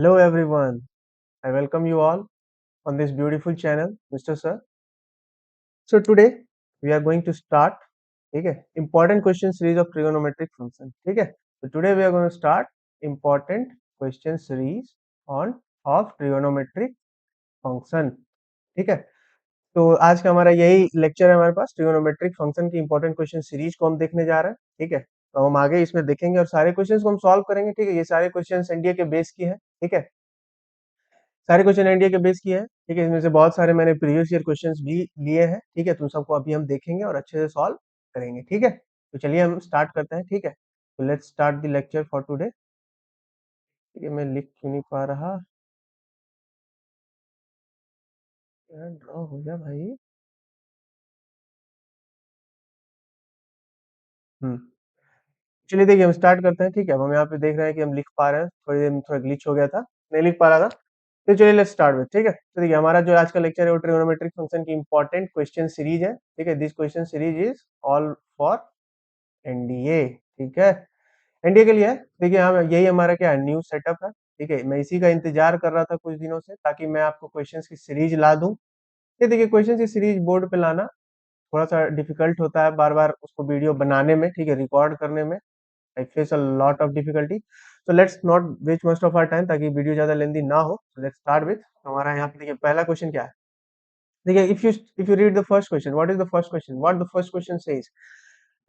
Hello everyone, I welcome you all on this beautiful channel, Mr. Sir. So today we are going to start, ठीक है, important question series of trigonometric function, ठीक है. So today we are going to start important question series on of trigonometric function, ठीक है. तो आज का हमारा यही लेक्चर है हमारे पास ट्रिगोनोमेट्रिक फंक्शन की इंपॉर्टेंट क्वेश्चन सीरीज को हम देखने जा रहे हैं, ठीक है. तो हम आगे इसमें देखेंगे और सारे क्वेश्चंस को हम सॉल्व करेंगे, ठीक है. ये सारे क्वेश्चंस एनडीए के बेस की है, ठीक है. सारे क्वेश्चन एनडीए के बेस किए हैं, ठीक है. इसमें से बहुत सारे मैंने प्रीवियस ईयर क्वेश्चंस भी लिए हैं, ठीक है. तुम सबको अभी हम देखेंगे और अच्छे से सॉल्व करेंगे, ठीक है. तो चलिए हम स्टार्ट करते हैं, ठीक है. तो let's start the lecture for today. ठीक है, मैं लिख क्यों नहीं पा रहा यार, ड्रॉ हो जा भाई. हम्म. चलिए देखिए हम स्टार्ट करते हैं, ठीक है. अब हम यहाँ पे देख रहे हैं कि हम लिख पा रहे हैं, थोड़ी देर में थोड़ा ग्लिच हो गया था, नहीं लिख पा रहा था. तो चलिए लेट्स स्टार्ट विथ, ठीक है. तो देखिए हमारा जो आज का लेक्चर है वो ट्रिगोनोमेट्रिक फंक्शन की इंपॉर्टेंट क्वेश्चन सीरीज है, ठीक है. This question series is all for NDA, ठीक है. एनडीए के लिए है. देखिए हम यही हमारा क्या है, न्यू सेटअप है, ठीक है. मैं इसी का इंतजार कर रहा था कुछ दिनों से, ताकि मैं आपको क्वेश्चंस की सीरीज ला दूं. ये देखिए क्वेश्चंस की सीरीज बोर्ड पे लाना थोड़ा सा डिफिकल्ट होता है, बार बार उसको वीडियो बनाने में, ठीक है, रिकॉर्ड करने में. I face a lot of difficulty. So let's not waste must of our time, ताकि वीडियो ज्यादा लेंदी ना हो. सो लेट्स स्टार्ट विथ हमारा यहाँ पे देखिए पहला क्वेश्चन क्या है. देखिए if you read the first question, what is the first question, what the first question says.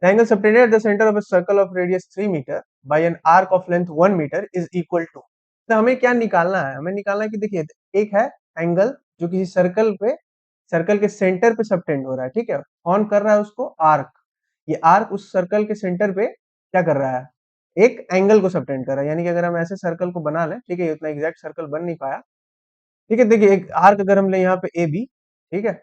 The angle subtended at the center of a circle of radius 3 meter by an arc of length 1 meter is equal to. तो हमें क्या निकालना है, हमें निकालना है कि देखिए एक है एंगल जो किसी सर्कल के सेंटर पे सबटेंड हो रहा है, ठीक है. कौन कर रहा है उसको, आर्क. ये आर्क उस सर्कल के सेंटर पे क्या कर रहा है, एक एंगल को सबटेंड कर रहा है. यानी कि अगर हम ऐसे सर्कल को बना लें, ठीक है, उतना एग्जैक्ट सर्कल बन नहीं पाया, ठीक है. देखिए एक आर्क अगर हम ले यहाँ पे ए बी, ठीक है.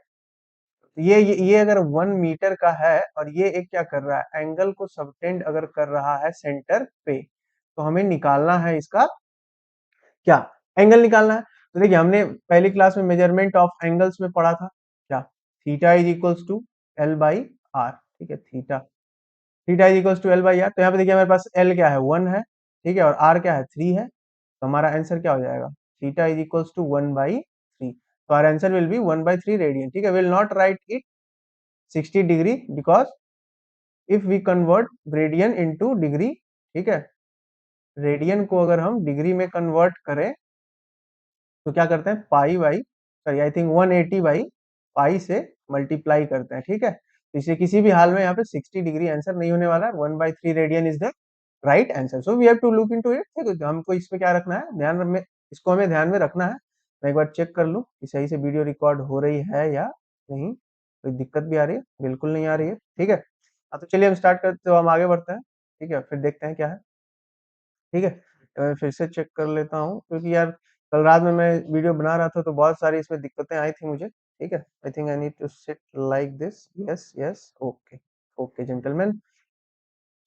ये अगर 1 मीटर का है और ये एक क्या कर रहा है, एंगल को सबटेंड अगर कर रहा है सेंटर पे, तो हमें निकालना है इसका क्या, एंगल निकालना है. तो देखिए हमने पहली क्लास में मेजरमेंट ऑफ एंगल्स में पढ़ा था क्या, theta is equals to L by R, ठीक है. Theta theta is equals to L by R. तो यहाँ पे देखिए हमारे पास एल क्या है, 1 है, ठीक है, और आर क्या है, 3 है. तो हमारा आंसर क्या हो जाएगा, थीटा इज इक्वल्स टू 1/3. तो our answer will be 1/3 radian, ठीक है. Will not write it 60 degree because if we convert radian into degree, ठीक है, रेडियन को अगर हम डिग्री में कन्वर्ट करें तो क्या करते हैं, pi by, sorry I think 180 by pi से मल्टीप्लाई करते हैं, ठीक है. तो इसे किसी भी हाल में यहाँ पे 60 डिग्री आंसर नहीं होने वाला है. 1/3 radian is the right answer. So we have to look into it, ठीक है. तो हमको इस पे क्या रखना है, इसको हमें ध्यान में रखना है. मैं एक बार चेक कर लूँ कि सही से वीडियो रिकॉर्ड हो रही है या नहीं. कोई दिक्कत भी आ रही है, बिल्कुल नहीं आ रही है, ठीक है. हाँ तो चलिए हम स्टार्ट करते हो, हम आगे बढ़ते हैं, ठीक है. फिर देखते हैं क्या है, ठीक है. तो मैं फिर से चेक कर लेता हूँ, क्योंकि यार कल रात में मैं वीडियो बना रहा था तो बहुत सारी इसमें दिक्कतें आई थी मुझे, ठीक है. I think I need to sit like this. Yes yes, okay okay gentleman.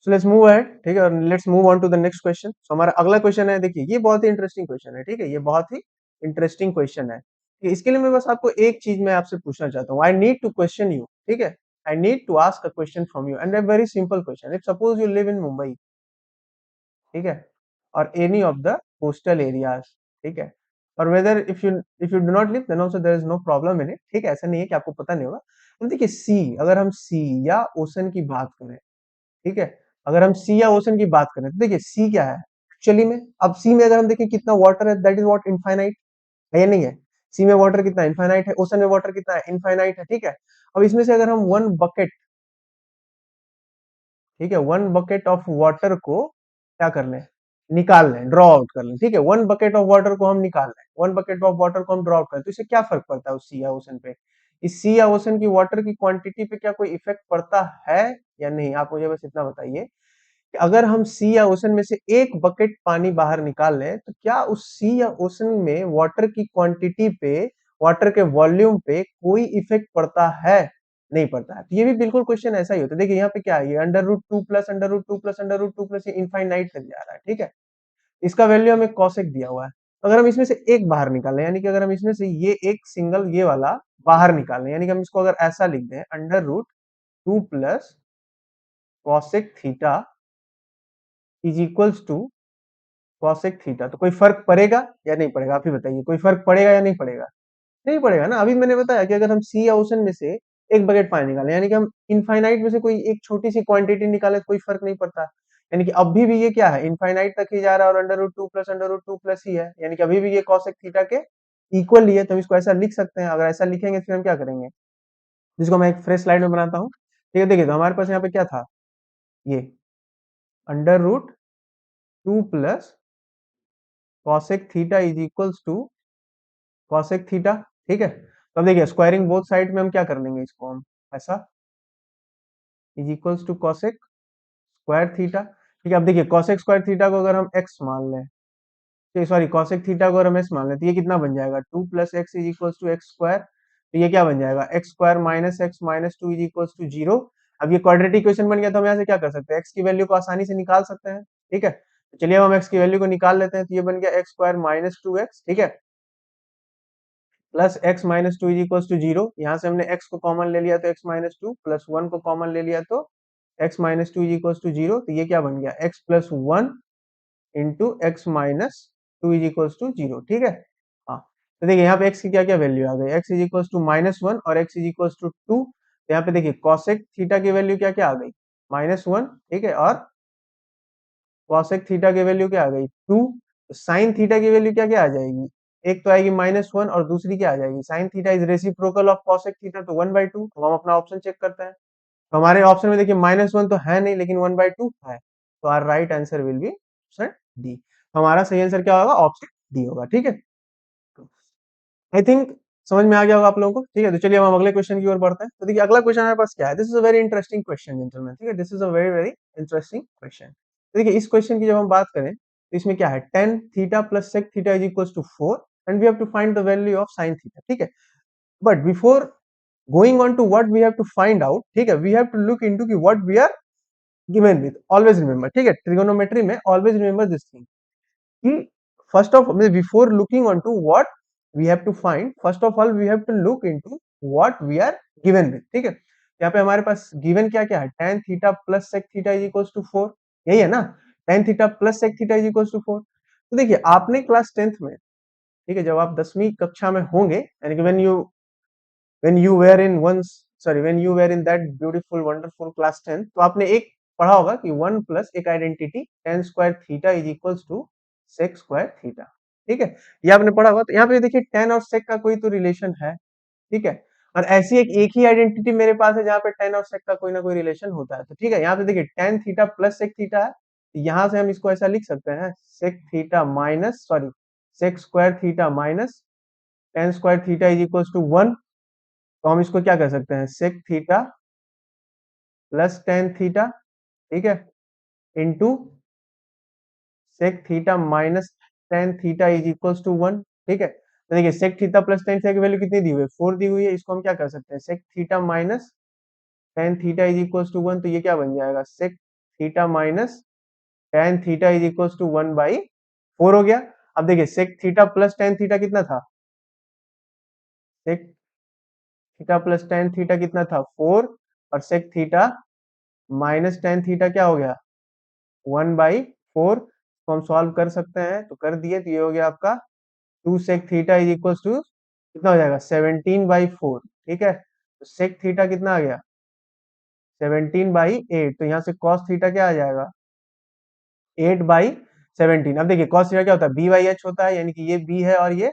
So let's move ahead, ठीक है, और let's move on to the next question. सो हमारा अगला क्वेश्चन है, देखिए ये बहुत ही इंटरेस्टिंग क्वेश्चन है, ठीक है. ये बहुत ही इंटरेस्टिंग क्वेश्चन है. इसके लिए मैं बस आपको एक चीज मैं आपसे पूछना चाहता हूँ. I need to question you, ठीक है. I need to ask a question from you and a very simple question. If suppose you live in Mumbai, ठीक है, और any of the coastal areas, ठीक है, और whether if you do not live then also there is no problem in it, ठीक है. ऐसा नहीं है कि आपको पता नहीं होगा. अब देखिए सी, अगर हम सी या ओशन की बात करें, ठीक है, अगर हम सी या ओशन की बात करें तो देखिए सी क्या है एक्चुअली में. अब सी में अगर हम देखें कितना वाटर है, दैट इज व्हाट, इनफाइनाइट है या नहीं है. सी में वाटर कितना, इनफाइनाइट है. ओशन में वाटर कितना है, इनफाइनाइट है, ठीक है. अब इसमें से अगर हम वन बकेट, ठीक है, वन बकेट ऑफ वाटर को क्या कर लें, निकाल लें, ड्रॉ आउट कर लें, ठीक है. वन बकेट ऑफ वाटर को हम निकाल लें, वन बकेट ऑफ वाटर को हम ड्रॉ आउट करें, तो इससे क्या फर्क पड़ता है उस सी या ओशन पे. इस सी या ओशन की वाटर की क्वांटिटी पे क्या कोई इफेक्ट पड़ता है या नहीं. आप मुझे बस इतना बताइए कि अगर हम सी या ओशन में से एक बकेट पानी बाहर निकाल लें तो क्या उस सी या ओशन में वाटर की क्वांटिटी पे, वाटर के वॉल्यूम पे कोई इफेक्ट पड़ता है, नहीं पड़ता है. तो ये भी बिल्कुल क्वेश्चन ऐसा ही होता है. देखिए यहाँ पे क्या है, ये under root 2 plus under root 2 plus under root 2 plus ये इनफाइनाइट तक जा रहा है, ठीक है. इसका वैल्यू हमें कॉसेक दिया हुआ है. अगर हम इसमें से एक बाहर निकालें, यानी कि अगर हम इसमें से ये एक सिंगल ये वाला बाहर निकालें, यानी कि हम इसको अगर ऐसा लिख दें, under root 2 plus cosec theta is equals to cosec theta, तो कोई फर्क पड़ेगा या नहीं पड़ेगा, आप ही बताइए, कोई फर्क पड़ेगा या नहीं पड़ेगा? नहीं पड़ेगा ना। अभी मैंने बताया कि अगर हम सी या ओशन में से एक बकेट पानी निकालें, यानी कि हम इनफाइनाइट में से कोई एक छोटी सी क्वांटिटी निकाले तो कोई फर्क नहीं पड़ता। यानी कि अभी भी ये क्या है, इनफाइनाइट तक ही जा रहा है और अंडर रूट 2 ही है, यानी कि अभी भी ये कॉसेक थीटा के इक्वल ही है, तो हम इसको ऐसा लिख सकते हैं। अगर ऐसा लिखेंगे तो फिर हम क्या करेंगे, जिसको मैं एक फ्रेश स्लाइड में बनाता हूँ। ठीक है, देखिए तो हमारे पास यहाँ पे क्या था, ये under root 2 plus cosec theta is equals to cosec theta. ठीक है, तो अब देखिए स्क्वायरिंग बोथ साइड में हम क्या कर लेंगे, इसको हम ऐसा is equals to cosec square theta. ठीक है, अब देखिए कॉसेक स्क्वायर थीटा को अगर हम एक्स मान लें, ठीक, सॉरी कॉसेक थीटा को अगर हम एक्स मान लें, तो ये कितना बन जाएगा, 2 + x is equals to x square. तो ये क्या बन जाएगा, x square minus x minus 2 is equals to 0। अब ये क्वाड्रेटिक इक्वेशन बन गया, तो हम यहाँ से क्या कर सकते हैं, एक्स की वैल्यू को आसानी से निकाल सकते हैं। ठीक है, तो चलिए अब हम एक्स की वैल्यू को निकाल लेते हैं, तो ये बन गया एक्स स्क्वायर माइनस 2x, ठीक है, plus x minus 2 is equals to 0। यहाँ से हमने x को कॉमन ले लिया तो x माइनस 2, प्लस 1 को कॉमन ले लिया तो x minus 2 is equals to 0। तो ये क्या बन गया, x plus 1 into x minus 2 is equals to 0। ठीक है, हाँ, तो देखिए यहाँ पे x की क्या क्या वैल्यू आ गई, x इज इक्वल्स टू -1 और x इज इक्वल्स टू 2। तो यहाँ पे देखिए कॉसेक थीटा की वैल्यू क्या क्या आ गई, -1, ठीक है, और कॉसेक थीटा की वैल्यू क्या आ गई, 2। साइन थीटा की वैल्यू क्या क्या आ जाएगी, एक तो आएगी -1 और दूसरी क्या आ जाएगी, sine theta is reciprocal of cosec theta, तो 1/2। तो हम अपना ऑप्शन चेक करते हैं, तो हमारे ऑप्शन में देखिए -1 तो है नहीं, लेकिन 1/2 है, तो our right answer will be option D. हमारा सही आंसर क्या होगा, ऑप्शन डी होगा। ठीक है, आई थिंक समझ में आ गया होगा आप लोगों को। ठीक है, तो चलिए अब हम अगले क्वेश्चन की ओर बढ़ते हैं। तो देखिए अगला क्वेश्चन हमारे पास क्या है, this is a very interesting question gentleman. ठीक है, this is a very very interesting question. तो देखिए इस क्वेश्चन की जब हम बात करें, तो इसमें क्या है, tan theta plus sec theta is equals to 4 and we have to find the value of sin theta. ठीक है, but before going on to what we have to find out, ठीक है, we have to look into कि what we are given with. Always remember, ठीक है, trigonometry में always remember this thing कि first of before looking onto what we have to find, first of all we have to look into what we are given with। ठीक है, यहाँ पे हमारे पास given क्या क्या है, tan theta plus sec theta is equals to 4, यही है ना, tan theta plus sec theta is equals to 4। तो देखिए आपने क्लास 10th में, ठीक है, जब आप 10वीं कक्षा में होंगे, यानी कि when you were in once sorry when you were in that beautiful wonderful class 10, तो आपने एक पढ़ा होगा कि 1 प्लस एक identity tan square theta is equals to sec square theta. ठीक है, ये आपने पढ़ा होगा। तो यहाँ पे देखिए tan और sec का कोई तो रिलेशन है। ठीक है, और ऐसी एक ही आइडेंटिटी मेरे पास है जहाँ पे tan और sec का कोई ना कोई रिलेशन होता है। तो ठीक है, यहाँ पे देखिए tan theta plus sec theta है, यहाँ से हम इसको ऐसा लिख सकते हैं, sec theta minus sorry sec square theta minus tan square theta is equals to 1। तो हम इसको क्या कर सकते हैं, sec theta plus tan theta, ठीक है, into sec theta minus tan theta is equals to 1। ठीक है, तो देखिए sec theta plus tan theta की वैल्यू कितनी दी हुई है, 4 दी हुई है। इसको हम क्या कर सकते हैं, sec theta minus tan theta is equals to 1। तो ये क्या बन जाएगा, sec theta minus tan theta is equals to 1/4 हो गया। अब देखिए sec theta plus tan theta कितना था, sec theta plus tan theta कितना था, 4, और sec theta minus tan theta क्या हो गया, 1/4। तो हम सॉल्व कर सकते हैं, तो कर दिए, तो ये हो गया आपका 2 sec theta is equal to कितना हो जाएगा, 17/4। ठीक है, तो सेक थीटा कितना आ गया, 17/8। तो यहाँ से कॉस थीटा क्या आ जाएगा, 8/17। अब देखिए कॉस थीटा क्या होता है, b/h होता है, यानी कि ये b है और ये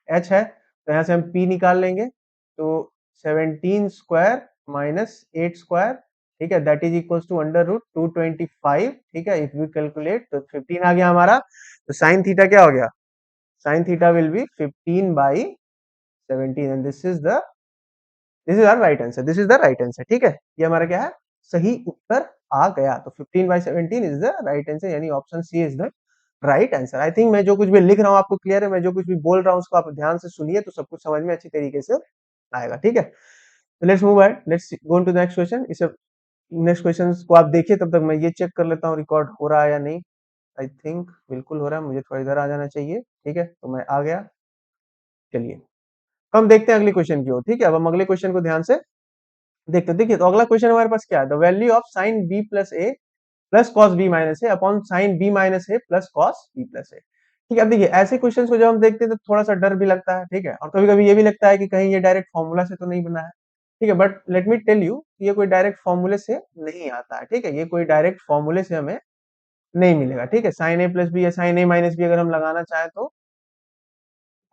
h है। तो यहाँ से हम p निकाल लेंगे, तो 17 स्क्वायर माइनस 8 स्क्वायर, ठीक है, दैट इज इक्वल्स टू √225। ठीक है, इफ वी कैलकुलेट तो 15 आ गया हमारा। तो साइन थीटा क्या हो गया, sine theta will be 15/17 and this is our right answer, this is the right answer. ठीक है, ये हमारा क्या है, सही उत्तर आ गया। तो 15/17 इज द राइट आंसर, यानी option C is the right answer. I think मैं जो कुछ भी लिख रहा हूँ आपको क्लियर है, मैं जो कुछ भी बोल रहा हूँ उसको आप ध्यान से सुनिए, तो सब कुछ समझ में अच्छी तरीके से आएगा। ठीक है, तो let's move ahead, let's go to the next question. इसे नेक्स्ट क्वेश्चन को आप देखिए, तब तक मैं ये चेक कर लेता हूँ रिकॉर्ड हो रहा है या नहीं। आई थिंक बिल्कुल हो रहा है, मुझे थोड़ा इधर आ जाना चाहिए। ठीक है, तो मैं आ गया। चलिए तो हम देखते हैं अगले क्वेश्चन की ओर। ठीक है, अब हम अगले क्वेश्चन को ध्यान से देखते हैं। देखिए तो अगला क्वेश्चन हमारे पास क्या है, the value of sine b plus a plus cos b minus a upon sine b minus a plus cos B plus a. ठीक है, अब देखिए ऐसे क्वेश्चंस को जब हम देखते हैं तो थोड़ा सा डर भी लगता है, ठीक है, और कभी कभी ये भी लगता है कि कहीं ये डायरेक्ट फॉर्मूला से तो नहीं बना है, ठीक है, but let me tell you ये कोई डायरेक्ट फॉर्मूले से नहीं आता है, ठीक है, ये कोई डायरेक्ट फॉर्मूले से हमें नहीं मिलेगा, ठीक है, साइन ए प्लस बी या साइन ए माइनस बी अगर हम लगाना चाहें तो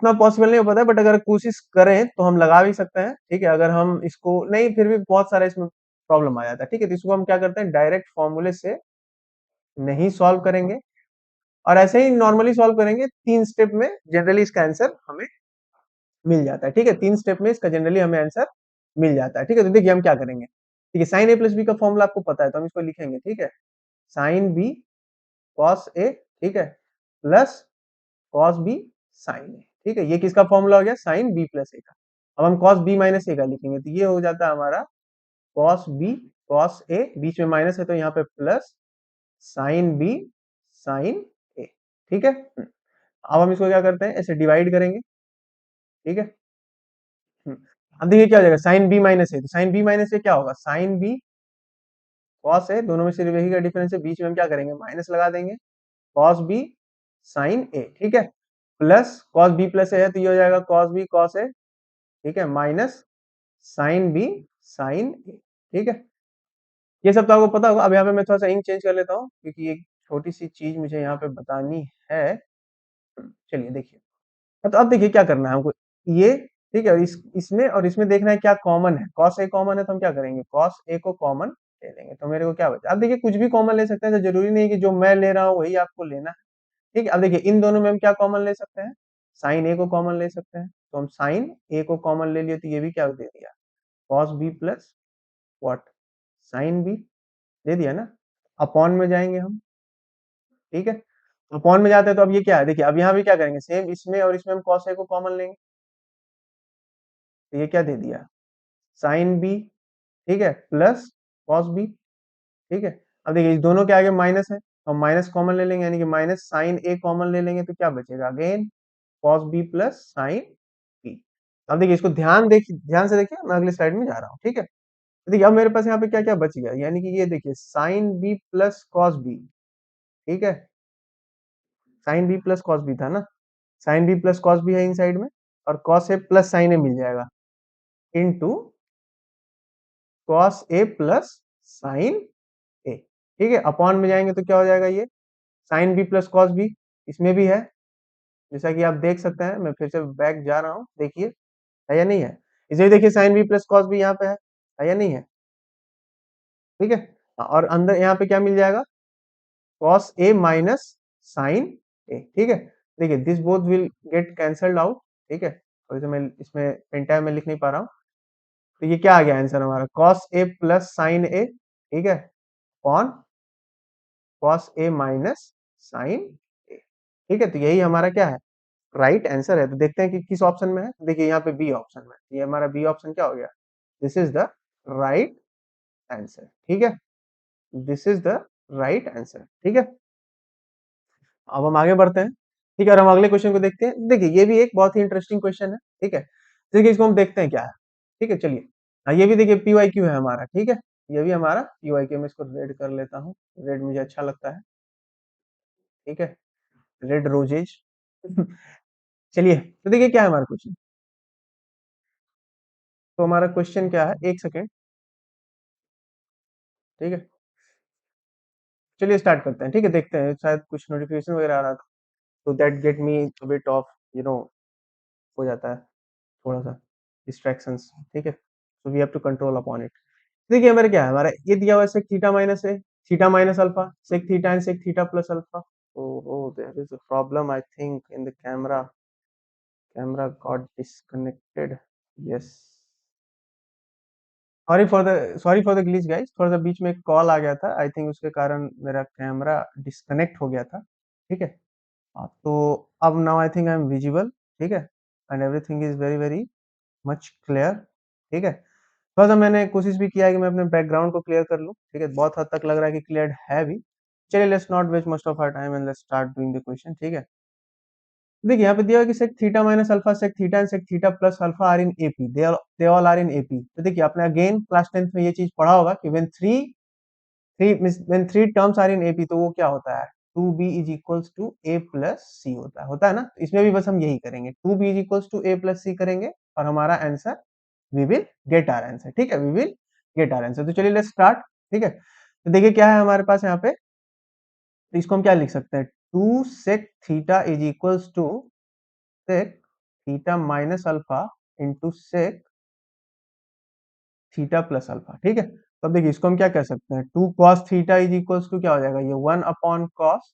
इतना पॉसिबल नहीं हो पाता है, बट अगर कोशिश करें तो हम लगा भी सकते हैं, ठीक है, अगर हम इसको नहीं फिर भी बहुत सारा इसमें प्रॉब्लम आ जाता है, ठीक है, तो इसको हम क्या करते हैं डायरेक्ट फॉर्मूले से नहीं सॉल्व करेंगे, और ऐसे ही नॉर्मली सॉल्व करेंगे 3 स्टेप में जनरली इसका आंसर हमें मिल जाता है, ठीक है, 3 स्टेप में इसका जनरली हमें आंसर मिल जाता है, ठीक है, तो देखिए हम क्या करेंगे, ठीक है, साइन ए प्लस बी का फॉर्मूला आपको पता है तो हम इसको लिखेंगे, ठीक है, साइन बी कॉस ए, ठीक है, plus cos B sign A, ठीक है, ये किसका फॉर्मूला हो गया साइन बी प्लस ए का। अब हम कॉस बी माइनस ए का लिखेंगे तो ये हो जाता है हमारा कॉस बी कॉस ए, बीच में माइनस है तो यहाँ पे plus sine B sign A, ठीक है। अब हम इसको क्या करते हैं ऐसे डिवाइड करेंगे, ठीक है। हम्म, अब देखिए क्या हो जाएगा साइन बी माइनस ए, तो साइन बी माइनस ए क्या होगा साइन बी कॉस ए, दोनों में सिर्फ यही का डिफरेंस है, बीच में हम क्या करेंगे माइनस लगा देंगे, कॉस बी साइन ए, ठीक है, प्लस कॉस बी प्लस ए है तो ये हो जाएगा कॉस बी कॉस ए, ठीक है, minus sine B sign A, ठीक है। ये सब तो आपको पता होगा। अब यहाँ पे मैं थोड़ा सा इंक चेंज कर लेता हूँ क्योंकि एक छोटी सी चीज मुझे यहाँ पे बतानी है। चलिए देखिए, तो अब देखिए क्या करना है हमको, ये ठीक है, इसमें और इसमें देखना है क्या कॉमन है, कॉस ए कॉमन है तो हम क्या करेंगे कॉस ए को कॉमन ले लेंगे, तो मेरे को क्या बचा, अब देखिए कुछ भी कॉमन ले सकते हैं, तो जरूरी नहीं है कि जो मैं ले रहा हूँ वही आपको लेना है, ठीक है। अब देखिए इन दोनों में हम क्या कॉमन ले सकते हैं, साइन ए को कॉमन ले सकते हैं, तो हम साइन ए को कॉमन ले लिए तो ये भी क्या दे दिया cos B plus what sine b, दे दिया ना। अपॉन में जाएंगे हम, ठीक है, अपॉन में जाते हैं तो अब ये क्या है, देखिए अब यहाँ भी क्या करेंगे सेम इसमें और इसमें हम कॉस ए को कॉमन लेंगे, तो ये क्या दे दिया साइन बी, ठीक है, प्लस कॉस बी, ठीक है। अब देखिए इस दोनों के आगे माइनस है तो हम माइनस कॉमन ले लेंगे, यानी कि माइनस साइन ए कॉमन ले लेंगे तो क्या बचेगा again cos B plus sine B. अब देखिए इसको ध्यान से देखिए, मैं अगली स्लाइड में जा रहा हूँ, ठीक है। तो देखिए अब मेरे पास यहाँ पे क्या क्या बच गया, यानी कि ये देखिए sine B plus cos B, ठीक है, sine B plus cos B था ना, sine B plus cos B है इन साइड में, और cos A plus sine A मिल जाएगा into cos A plus sine A, ठीक है। अपॉन में जाएंगे तो क्या हो जाएगा ये sine B plus cos B, इसमें भी है जैसा कि आप देख सकते हैं, मैं फिर से बैक जा रहा हूँ, देखिए है या नहीं है, इसे भी देखिए sine B plus cos B यहाँ पे है या नहीं है, ठीक है। और अंदर यहाँ पे क्या मिल जाएगा cos A minus sign A, ठीक है। देखिए this both will get cancelled out, ठीक है, और इसे मैं इसमें पेंटाइम में लिख नहीं पा रहा हूँ, तो ये क्या आ गया आंसर हमारा cos A plus sine A, ठीक है, upon cos A minus sign A, ठीक है, तो यही हमारा क्या है राइट आंसर है। तो देखते हैं कि किस ऑप्शन में है, देखिए यहाँ पे बी ऑप्शन में, ये हमारा बी ऑप्शन क्या हो गया, this is the right answer, ठीक है, this is the right answer, ठीक है। अब हम आगे बढ़ते हैं, ठीक है, और हम अगले क्वेश्चन को देखते हैं। देखिए ये भी एक बहुत ही इंटरेस्टिंग क्वेश्चन है, ठीक है, देखिए इसको हम देखते हैं क्या है, ठीक है, चलिए। ये भी देखिए पी वाई क्यू है हमारा, ठीक है, ये भी हमारा पी वाई क्यू, मैं इसको रेड कर लेता हूँ, रेड मुझे अच्छा लगता है, ठीक है, रेड रोजेज चलिए तो देखिए क्या है हमारा क्वेश्चन, तो हमारा क्वेश्चन क्या है, एक सेकेंड, ठीक है, चलिए स्टार्ट करते हैं, ठीक है, देखते हैं शायद कुछ नोटिफिकेशन वगैरह आ रहा था, तो that get me bit of हो जाता है थोड़ा सा डिस्ट्रैक्शंस, ठीक है, so we have to control upon it. देखिए हमारे क्या है, हमारा ये दिया हुआ है सेक थीटा माइनस है, theta minus alpha, sec theta and sec theta plus alpha. Oh, there is a problem I think in the camera. Camera got disconnected. Yes. Sorry for the glitch guys, थोड़ा सा बीच में एक call आ गया था, I think उसके कारण मेरा camera disconnect हो गया था, ठीक है। तो अब now I think I am visible, ठीक है, and everything is very very much clear, ठीक है। थोड़ा सा मैंने कोशिश भी किया है कि मैं अपने बैकग्राउंड को क्लियर कर लूं, ठीक है, बहुत हद तक लग रहा है कि क्लियर है भी। चलिए let's not waste must of our time and let's start doing the question, ठीक है। देखिए यहाँ पे दिया है कि sec theta minus alpha sec theta and sec theta plus alpha are in AP, they all are in AP. तो देखिए आपने अगेन क्लास 10th में ये चीज पढ़ा होगा कि when three three when three terms are in AP तो वो क्या होता है, two b is equals to a plus c होता है ना। तो इसमें भी बस हम यही करेंगे, two b is equals to a plus c करेंगे और हमारा answer we will get our answer. ठीक है, we will get our answer. तो चलिए लेट्स स्टार्ट। ठीक है, तो देखिए क्या है हमारे पास यहाँ पे, तो इसको हम क्या लिख सकते हैं, two sec theta is equals to sec theta minus alpha into sec theta plus alpha. ठीक है, तो अब देखिए इसको हम क्या कह सकते हैं, two cos theta is equals to क्या हो जाएगा, ये one upon cos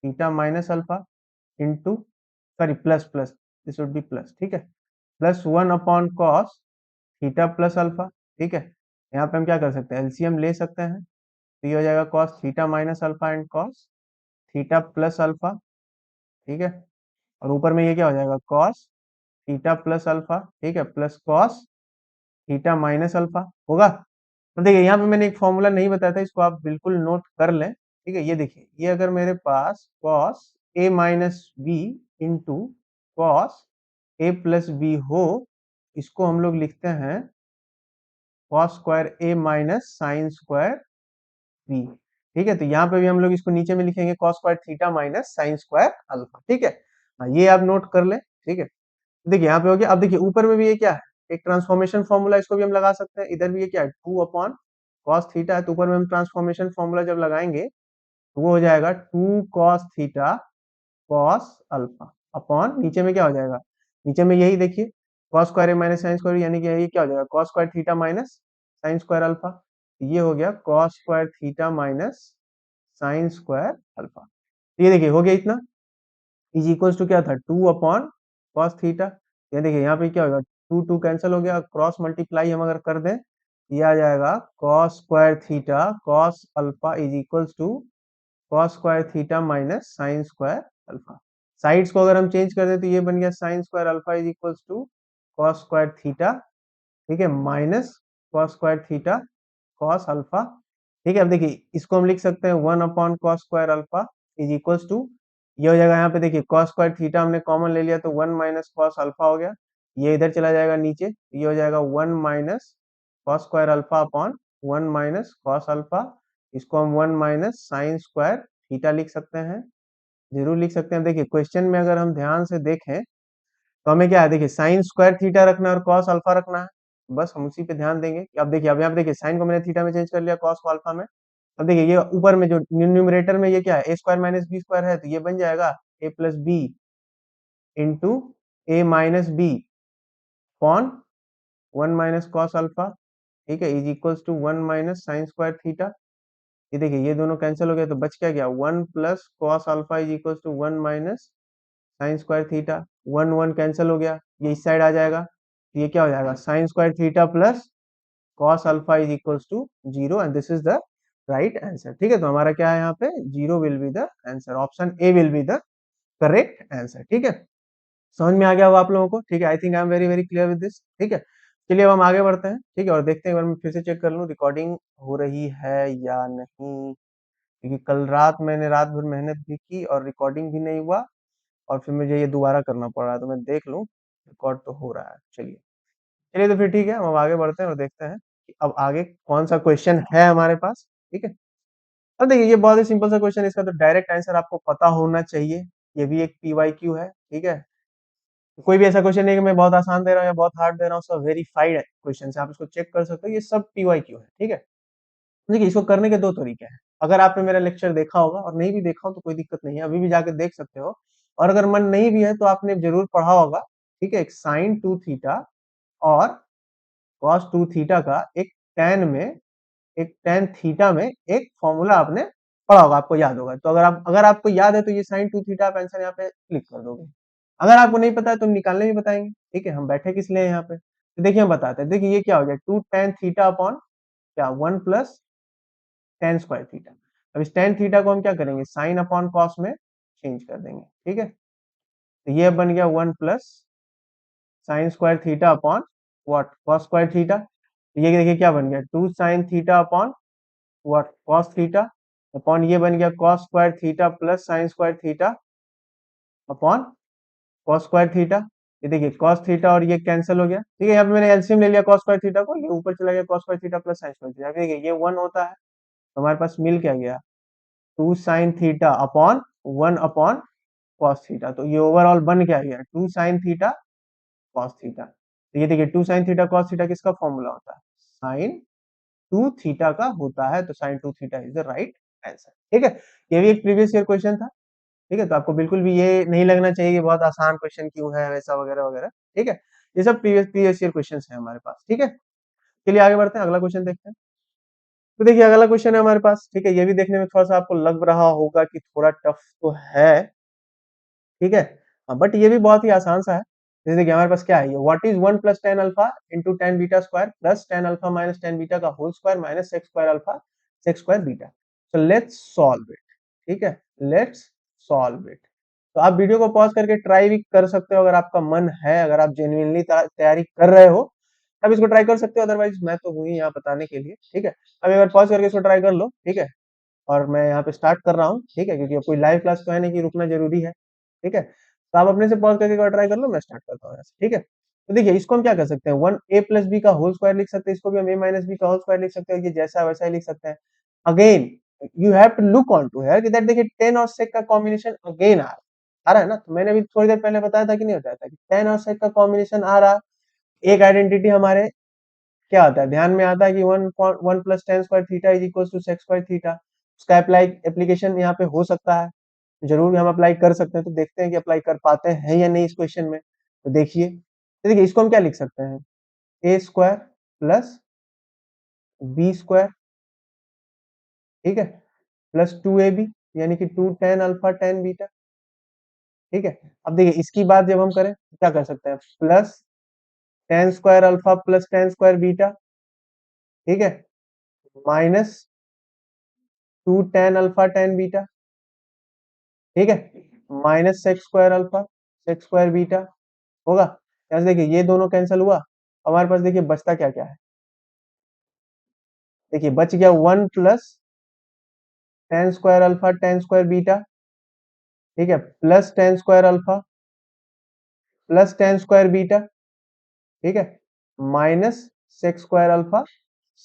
theta minus alpha into, sorry plus plus, this would be plus. ठीक है, plus one upon cos theta plus alpha. ठीक है, यहाँ पे हम क्या कर सकते हैं, एलसीएम ले सकते हैं, तो ये हो जाएगा cos theta minus alpha and cos theta plus alpha. ठीक है, और ऊपर में ये क्या हो जाएगा, कॉस थीटा प्लस अल्फा। ठीक है, plus cos theta minus alpha होगा। तो देखिए यहाँ पे मैंने एक फॉर्मूला नहीं बताया था, इसको आप बिल्कुल नोट कर लें। ठीक है, ये देखिए, ये अगर मेरे पास cos A minus B into cos A plus B हो, इसको हम लोग लिखते हैं cos square A minus sine square B. ठीक है, तो यहाँ पे भी हम लोग इसको नीचे में लिखेंगे cos square theta minus sine square alpha. ठीक है, हाँ ये आप नोट कर लें। ठीक है, देखिए यहाँ पे हो गया। अब देखिए ऊपर में भी ये क्या है, एक ट्रांसफॉर्मेशन फॉर्मूला, इसको भी हम लगा सकते हैं। इधर भी ये क्या है, टू अपॉन कॉस थीटा है, तो ऊपर में हम ट्रांसफॉर्मेशन फॉर्मूला जब लगाएंगे तो वो हो जाएगा two cos theta cos alpha upon, नीचे में क्या हो जाएगा, नीचे में यही देखिए cos square A minus sine square, यानी कि ये क्या हो जाएगा, cos square theta minus sine square alpha. ये हो गया cos square theta minus sine square alpha. ये देखिए हो गया इतना, इज इक्वल्स टू क्या था, टू अपॉन कॉस थीटा। ये देखिए यहाँ पे क्या होगा, टू टू कैंसिल हो गया, क्रॉस मल्टीप्लाई हम अगर कर दें, ये आ जाएगा cos square theta cos alpha is equals to cos square theta minus sine square alpha. Sides को अगर हम चेंज कर दें तो ये बन गया sine square alpha is equals to cos square theta, ठीक है, minus cos square theta cos alpha. ठीक है, अब देखिए इसको हम लिख सकते हैं one upon cos square alpha is equals to, ये हो जाएगा यहाँ पे देखिए कॉस स्क्वायर थीटा हमने कॉमन ले लिया तो वन माइनस कॉस अल्फा हो गया, ये इधर चला जाएगा नीचे, ये हो जाएगा one minus cos square alpha upon one minus cos alpha. इसको हम one minus sine square theta लिख सकते हैं, जरूर लिख सकते हैं। देखिए क्वेश्चन में अगर हम ध्यान से देखें तो हमें क्या है, देखिए साइन स्क्वायर थीटा रखना है और कॉस अल्फा रखना है, बस हम उसी पे ध्यान देंगे। अब देखिए, अब यहाँ पे देखिए साइन को मैंने थीटा में चेंज कर लिया, कॉस को अल्फा में। अब देखिए ये ऊपर में जो न्यूमरेटर में ये क्या है, a square minus b square है, तो ये बन जाएगा a plus b into a minus b upon one minus cos alpha. ठीक है, is equals to one minus sine square theta. ये देखिए ये दोनों कैंसिल हो गया तो बच क्या गया, one plus cos alpha is equals to one minus sine square theta. One one cancel हो गया, ये इस साइड आ जाएगा, तो ये क्या हो जाएगा, sine square theta plus cos alpha is equals to zero and this is the right answer. ठीक है, तो हमारा क्या है यहाँ पे, zero will be the answer, option A will be the correct answer. ठीक है, समझ में आ गया होगा आप लोगों को। ठीक है, I think I am very very clear with this. ठीक है, चलिए अब हम आगे बढ़ते हैं। ठीक है, और देखते हैं, एक बार मैं फिर से चेक कर लूँ रिकॉर्डिंग हो रही है या नहीं, क्योंकि कल रात मैंने रात भर मेहनत भी की और रिकॉर्डिंग भी नहीं हुआ, और फिर मुझे ये दोबारा करना पड़ रहा है, तो मैं देख लूँ रिकॉर्ड तो हो रहा है। चलिए चलिए, तो फिर ठीक है, हम अब आगे बढ़ते हैं और देखते हैं कि अब आगे कौन सा क्वेश्चन है हमारे पास। ठीक है, अब देखिए ये बहुत ही सिंपल सा क्वेश्चन, इसका तो डायरेक्ट आंसर आपको पता होना चाहिए। ये भी एक पीवाईक्यू है। ठीक है, कोई भी ऐसा क्वेश्चन नहीं कि मैं बहुत आसान दे रहा हूँ या बहुत हार्ड दे रहा हूँ, सब वेरीफाइड क्वेश्चन है, आप इसको चेक कर सकते हो, ये सब पीवाईक्यू है। ठीक है, देखिए इसको करने के दो तरीके हैं। अगर आपने मेरा लेक्चर देखा होगा और नहीं भी देखा हो तो कोई दिक्कत नहीं है, अभी भी जाके देख सकते हो। और अगर मन नहीं भी है तो आपने जरूर पढ़ा होगा। ठीक है, एक साइन टू थीटा और कॉस टू थीटा का एक टैन में, एक टैन थीटा में एक फॉर्मूला आपने पढ़ा होगा, आपको याद होगा। तो अगर आपको याद है तो ये साइन टू थीटा आप आंसर यहाँ पे क्लिक कर दोगे। अगर आपको नहीं पता है तो निकालने भी बताएंगे। ठीक है, हम बैठे किस लिए यहाँ पे, तो देखिए हम बताते हैं। देखिए ये क्या हो गया, टू टेन थीटा अपॉन क्या, one plus tan square theta. अब इस टेन थीटा को हम क्या करेंगे, साइन अपॉन कॉस में चेंज कर देंगे। ठीक है, तो ये बन गया one plus sine square theta upon what, cos square theta. ये देखिए क्या बन गया, two sine theta upon what, cos theta upon ये बन गया cos square theta plus sine square theta upon cos square theta. ये देखिए कॉस थीटा और ये कैंसिल हो गया। ठीक है, यहाँ पे मैंने एलसीएम ले लिया कॉस स्क्वायर थीटा को, ये ऊपर चला गया cos square theta plus sine square theta. देखिए ये वन होता है, तो हमारे पास मिल क्या गया, 2 sine theta upon 1 upon cos theta. तो ये ओवरऑल बन क्या गया, 2 साइन थीटा कॉस थीटा। तो ये देखिए 2 साइन थीटा कॉस थीटा किसका फॉर्मूला होता है, साइन 2 थीटा का होता है। तो sine 2 theta is the right answer. ठीक है, ये भी एक प्रीवियस ईयर क्वेश्चन था। ठीक है, तो आपको बिल्कुल भी ये नहीं लगना चाहिए कि बहुत आसान क्वेश्चन क्यों है वैसा वगैरह वगैरह। ठीक है, ये सब प्रीवियस ईयर क्वेश्चन है हमारे पास। ठीक है, चलिए आगे बढ़ते हैं, अगला क्वेश्चन देखते हैं। तो देखिए अगला क्वेश्चन है हमारे पास। ठीक है, ये भी देखने में थोड़ा सा आपको लग रहा होगा कि थोड़ा टफ तो है। ठीक है, बट ये भी बहुत ही आसान सा है। जैसे देखिए हमारे पास क्या है, ये what is 1 plus tan alpha into tan beta square plus tan alpha minus tan beta का whole square minus sec square alpha sec square beta. तो लेट्स सॉल्व इट। ठीक है, लेट्स सॉल्व इट। तो आप वीडियो को pause करके try भी कर सकते हो अगर आपका मन है, अगर आप जेन्युइनली तैयारी कर रहे हो तब इसको ट्राई कर सकते हो, अदरवाइज मैं तो हूँ ही यहाँ बताने के लिए। ठीक है, अब एक बार पॉज करके इसको ट्राई कर लो। ठीक है, और मैं यहाँ पे स्टार्ट कर रहा हूँ। ठीक है, क्योंकि अब कोई लाइव क्लास तो है नहीं कि रुकना जरूरी है। ठीक है, तो आप अपने से पॉज करके एक बार ट्राई कर लो, मैं स्टार्ट करता हूँ यहाँ से। ठीक है, तो देखिए इसको हम क्या कर सकते हैं, वन ए प्लस बी का होल स्क्वायर लिख सकते हैं, इसको भी हम ए माइनस बी का होल स्क्वायर लिख सकते हैं, ये जैसा वैसा ही लिख सकते हैं। Again you have to look on to है कि दैट देखिए टेन और सेक का कॉम्बिनेशन अगेन आ रहा है ना। तो मैंने अभी थोड़ी देर पहले बताया था कि नहीं बताया था कि टेन और सेक का कॉम्बिनेशन आ रहा। एक आइडेंटिटी हमारे क्या आता है, ध्यान में आता है कि one one plus tan square theta is equal to sec square theta. उसका अप्लाई एप्लीकेशन यहाँ पे हो सकता है, जरूर हम अप्लाई कर सकते हैं। तो देखते हैं कि अप्लाई कर पाते हैं या नहीं इस क्वेश्चन में। तो देखिए, तो देखिए इसको हम क्या लिख सकते हैं, A square plus B square, ठीक है, प्लस टू ए बी, यानी कि two tan alpha tan beta. ठीक है, अब देखिए इसकी बात जब हम करें तो क्या कर सकते हैं, plus tan square alpha plus tan square beta, ठीक है, minus two tan alpha tan beta, ठीक है, minus sec square alpha sec square beta होगा। यहाँ से देखिए ये दोनों कैंसिल हुआ, हमारे पास देखिए बचता क्या क्या है, देखिए बच गया one plus tan square alpha ten square beta, ठीक है, plus tan square alpha plus tan square beta, ठीक है, minus sec square alpha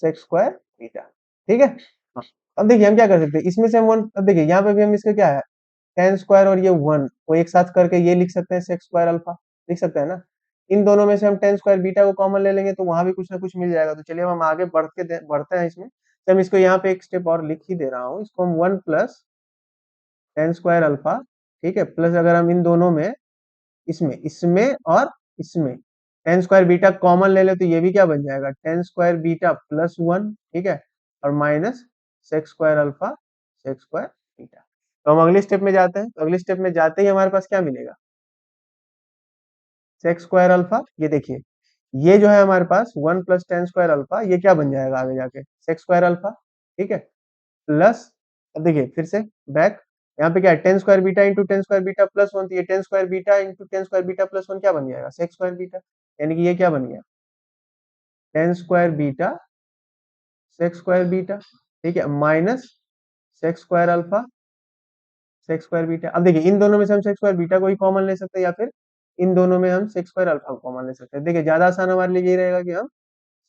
sec square beta. ठीक है, हाँ। अब देखिए हम क्या कर सकते हैं, इसमें से हम वन, अब देखिए यहाँ पे भी हम इसका क्या है, टेन स्क्वायर और ये वन को एक साथ करके ये लिख सकते हैं सेक्स स्क्वायर अल्फा, लिख सकते हैं ना। इन दोनों में से हम टेन स्क्वायर बीटा को कॉमन ले लेंगे तो वहां भी कुछ ना कुछ मिल जाएगा। तो चलिए हम आगे बढ़ते हैं इसमें। तो हम इसको यहाँ पे एक स्टेप और लिख ही दे रहा हूँ, इसको हम one plus tan square alpha, ठीक है, प्लस अगर हम इन दोनों में इसमें इसमें और इसमें टेन स्क्वायर बीटा कॉमन ले ले तो ये भी क्या बन जाएगा, ten square beta plus one, ठीक है, और minus sec square alpha sec square beta. तो हम अगले स्टेप में जाते हैं। तो अगले स्टेप में जाते ही हमारे पास क्या मिलेगा, सेक्स स्क्वायर अल्फा। ये देखिए ये जो है हमारे पास one plus tan square alpha, ये क्या बन जाएगा आगे जाके, सेक्स स्क्वायर अल्फा, ठीक है, प्लस, अब देखिए फिर से बैक, यहाँ पे क्या है, ten square beta into ten square beta plus one, तो ये ten square beta into ten square beta plus one क्या बन जाएगा, सेक्स स्क्वायर बीटा। यानी कि ये क्या बन गया, ten square beta sex square beta, ठीक है, minus sec square alpha sec square beta. अब देखिए इन दोनों में से हम सेक्स स्क्वायर बीटा को ही कॉमन ले सकते हैं, या फिर इन दोनों में हम सेक्स स्क्वायर अल्फा को कॉमन ले सकते हैं। देखिए ज्यादा आसान हमारे लिए ये रहेगा कि हम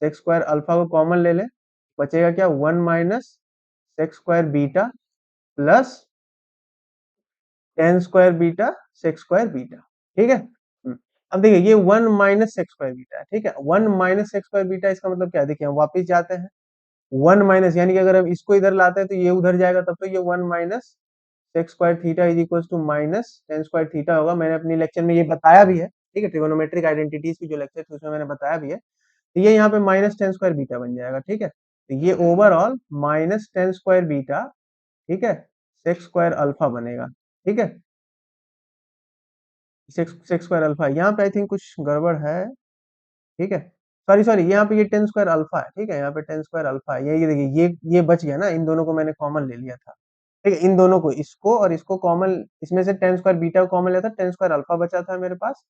सेक्स स्क्वायर अल्फा को कॉमन ले लें, बचेगा क्या, one minus sec square beta plus tan square beta sex square beta. ठीक है, अब देखिए ये one minus sec square beta है, ठीक है, one minus sec square beta, इसका मतलब क्या है, देखिए हम वापिस जाते हैं, वन माइनस यानी कि अगर हम इसको इधर लाते हैं तो ये उधर जाएगा, तब तो ये one minus sec square theta is equal to minus tan square theta होगा। मैंने अपनी लेक्चर में ये बताया भी है, ठीक है, ट्रिगोनोमेट्रिक आइडेंटिटीज की जो लेक्चर थी उसमें मैंने बताया भी है। तो ये यहाँ पे माइनस टेन स्क्वायर बीटा बन जाएगा। ठीक है, तो ये overall minus tan square beta, ठीक है, सेक्स स्क्वायर अल्फा बनेगा। ठीक है, सेक्स सेक्स स्क्वायर अल्फा, यहाँ पे आई थिंक कुछ गड़बड़ है। ठीक है, सॉरी सॉरी, यहाँ पे ये टेन स्क्वायर अल्फा है, ठीक है, यहाँ पे टेन स्क्वायर अल्फा है, ये देखिए ये बच गया ना, इन दोनों को मैंने कॉमन ले लिया था। ठीक है, इन दोनों को, इसको और इसको कॉमन, इसमें से टेन स्क्वायर बीटा को कॉमन लिया था, टेन स्क्वायर अल्फा बचा था मेरे पास।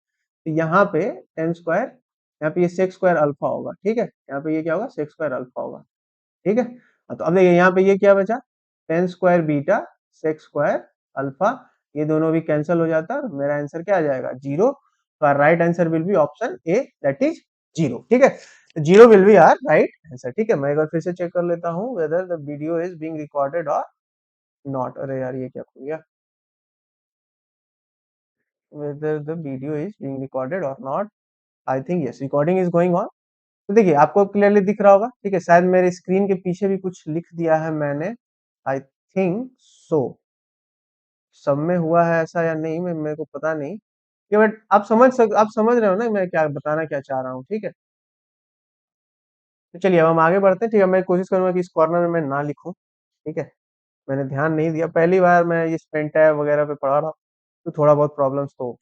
तो यहाँ पे टेन स्क्वायर, यहाँ पे ये सेक्स स्क्वायर अल्फा होगा। ठीक है, यहाँ पे ये क्या होगा, सेक्स स्क्वायर अल्फा होगा। ठीक है, तो अब देखिए यहाँ पे ये क्या बचा, ten square beta sex square alpha, ये दोनों भी कैंसिल हो जाता है और मेरा आंसर क्या आ जाएगा, जीरो। तो right answer will be option A, that is zero. ठीक है, zero will be our right answer. ठीक है, मैं एक बार फिर से चेक कर लेता हूँ whether the video is being recorded or not. अरे यार ये क्या हो गया, whether the video is being recorded or not. I think yes, recording is going on. तो देखिए आपको क्लियरली दिख रहा होगा। ठीक है, शायद मेरे स्क्रीन के पीछे भी कुछ लिख दिया है मैंने, आई थिंक सो। सब में हुआ है ऐसा या नहीं, मैं मेरे को पता नहीं कि, बट आप समझ रहे हो ना मैं क्या बताना क्या चाह रहा हूँ। ठीक है, तो चलिए अब हम आगे बढ़ते हैं। ठीक है, मैं कोशिश करूंगा कि इस कॉर्नर में मैं ना लिखूं। ठीक है, मैंने ध्यान नहीं दिया, पहली बार मैं इस पेन टैब वगैरह पे पढ़ा रहा हूँ, तो थोड़ा बहुत प्रॉब्लम्स तो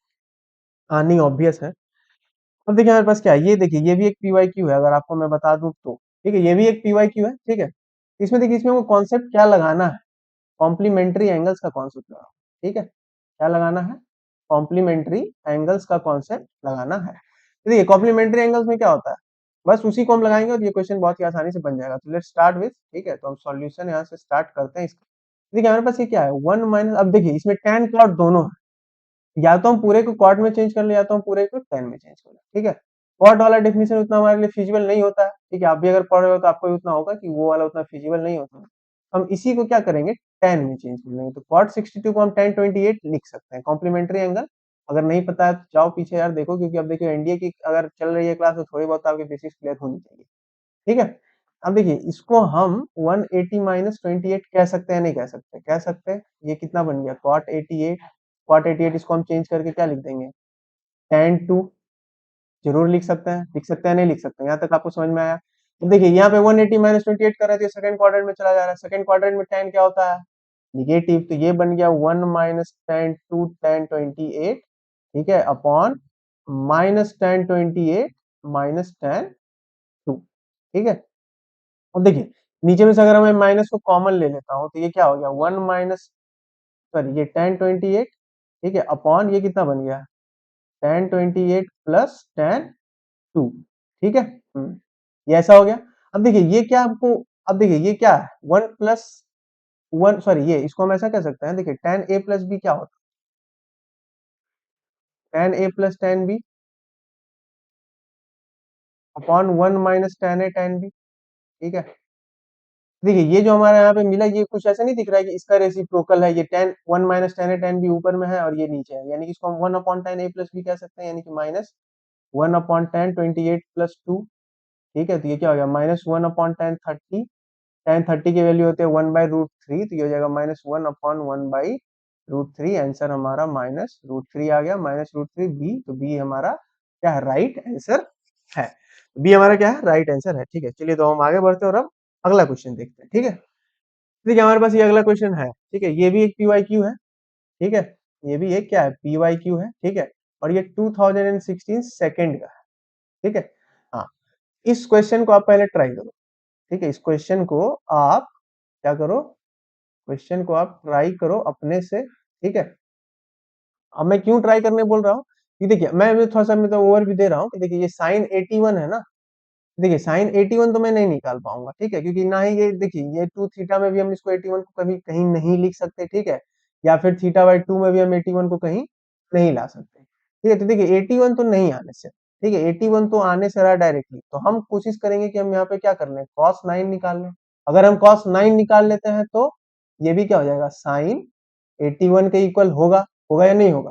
आनी ऑब्वियस है। अब देखिए हमारे पास क्या है, ये देखिए ये भी एक पीवाई क्यू है, अगर आपको मैं बता दूं तो। ठीक है, ये भी एक पीवाई क्यू है। ठीक है, इसमें देखिए इसमें वो कॉन्सेप्ट क्या लगाना है, कॉम्प्लीमेंट्री एंगल्स का कॉन्सेप्ट लगाना। ठीक है, क्या लगाना है, कॉम्प्लीमेंट्री एंगल्स का कॉन्सेप्ट लगाना है। तो देखिए कॉम्प्लीमेंट्री एंगल्स में क्या होता है, बस उसी को हम लगाएंगे और ये क्वेश्चन बहुत ही आसानी से बन जाएगा। तो लेट्स स्टार्ट विथ, ठीक है, तो हम सॉल्यूशन यहाँ से स्टार्ट करते हैं इसका। देखिए हमारे पास ये क्या है, वन माइनस, अब देखिए इसमें tan cot दोनों है, या तो हम पूरे को कॉट में चेंज कर ले या तो हम पूरे को टेन में चेंज कर ले। ठीक है, कॉट वाला डेफिनेशन उतना हमारे लिए फिजिबल नहीं होता है। ठीक है, आप भी अगर पढ़ रहे हो तो आपको भी उतना होगा कि वो वाला उतना फिजिबल नहीं होता है। हम इसी को क्या करेंगे, टेन में चेंज कर लेंगे। तो कॉट 62 को हम tan 28 लिख सकते हैं कॉम्प्लीमेंट्री एंगल। अगर नहीं पता है तो जाओ पीछे यार देखो, क्योंकि अब देखिए एनडीए की अगर चल रही है क्लास तो थोड़ी बहुत आपके बेसिक्स क्लियर होनी चाहिए। ठीक है, अब देखिए इसको हम 180 माइनस 28 कह सकते हैं, नहीं कह सकते, कह सकते हैं। ये कितना बन गया, कॉट 88, कॉट 88 इसको हम चेंज करके क्या लिख देंगे, tan 2। जरूर लिख सकते हैं, लिख सकते हैं, नहीं लिख सकते हैं, यहाँ तक आपको समझ में आया। तो देखिए यहाँ पे 180 माइनस 28 कर रहे थे, सेकंड क्वाड्रेंट में चला जा रहा है, सेकंड क्वाड्रेंट में tan क्या होता है, निगेटिव। तो ये बन गया 1 माइनस tan 2 tan 28, ठीक है, upon minus tan 28 minus tan 2। ठीक है, अब देखिए नीचे में से अगर मैं माइनस को कॉमन ले लेता हूँ तो ये क्या हो गया, 1 माइनस, सॉरी ये tan 28, ठीक है, अपॉन ये कितना बन गया, tan 28 प्लस tan 2। ठीक है, ये ऐसा हो गया। अब देखिए ये क्या आपको, अब देखिए ये क्या है, 1 प्लस 1, सॉरी ये इसको हम ऐसा कह सकते हैं, देखिए tan a प्लस बी क्या होता है, tan a plus tan b upon 1 minus tan a tan b। ठीक है, देखिए ये जो हमारा यहाँ पे मिला, ये कुछ ऐसा नहीं दिख रहा है कि इसका रेसिप्रोकल है, ये tan 1 minus tan a tan b ऊपर में है और ये नीचे है, यानी कि इसको हम 1 upon tan a plus b कह सकते हैं, यानी कि माइनस 1 अपॉन tan 28 प्लस 2। ठीक है, तो ये क्या हो गया, माइनस 1 अपॉन tan 30, tan 30 की वैल्यू होती है 1/√3, तो ये हो जाएगा माइनस 1 अपॉन 1/√3। आंसर हमारा -√3 आ गया, -√3 बी। तो बी हमारा क्या है, राइट आंसर है। बी हमारा क्या है, राइट आंसर है। ठीक है, चलिए तो हम आगे बढ़ते हैं और अब अगला क्वेश्चन देखते हैं। ठीक है, देखिए हमारे पास ये अगला क्वेश्चन है। ठीक है, ये भी एक पीवाईक्यू है। ठीक है, ये भी एक क्या है, पीवाईक्यू है। ठीक है, और ये 2016 सेकंड का है। ठीक है, हाँ, इस क्वेश्चन को आप पहले ट्राई करो। ठीक है, इस क्वेश्चन को आप क्या करो, क्वेश्चन को आप ट्राई करो अपने से। ठीक है, अब मैं क्यों ट्राई करने बोल रहा हूँ कि देखिए मैं थोड़ा सा मतलब ओवर भी दे रहा हूँ कि देखिए ये साइन 81 है ना, देखिए साइन 81 तो मैं नहीं निकाल पाऊंगा। ठीक है, क्योंकि ना ही ये देखिए ये 2 थीटा में भी हम इसको 81 को कभी कहीं नहीं लिख सकते। ठीक है, या फिर थीटा बाई 2 में भी हम 81 को कहीं नहीं ला सकते। ठीक है, तो देखिए 81 तो नहीं आने से, ठीक है 81 तो आने से रहा डायरेक्टली, तो हम कोशिश करेंगे कि हम यहाँ पे क्या कर लें, cos 9 निकाल लें। अगर हम cos 9 निकाल लेते हैं तो ये भी क्या हो जाएगा, साइन 81 के इक्वल होगा, होगा या नहीं होगा।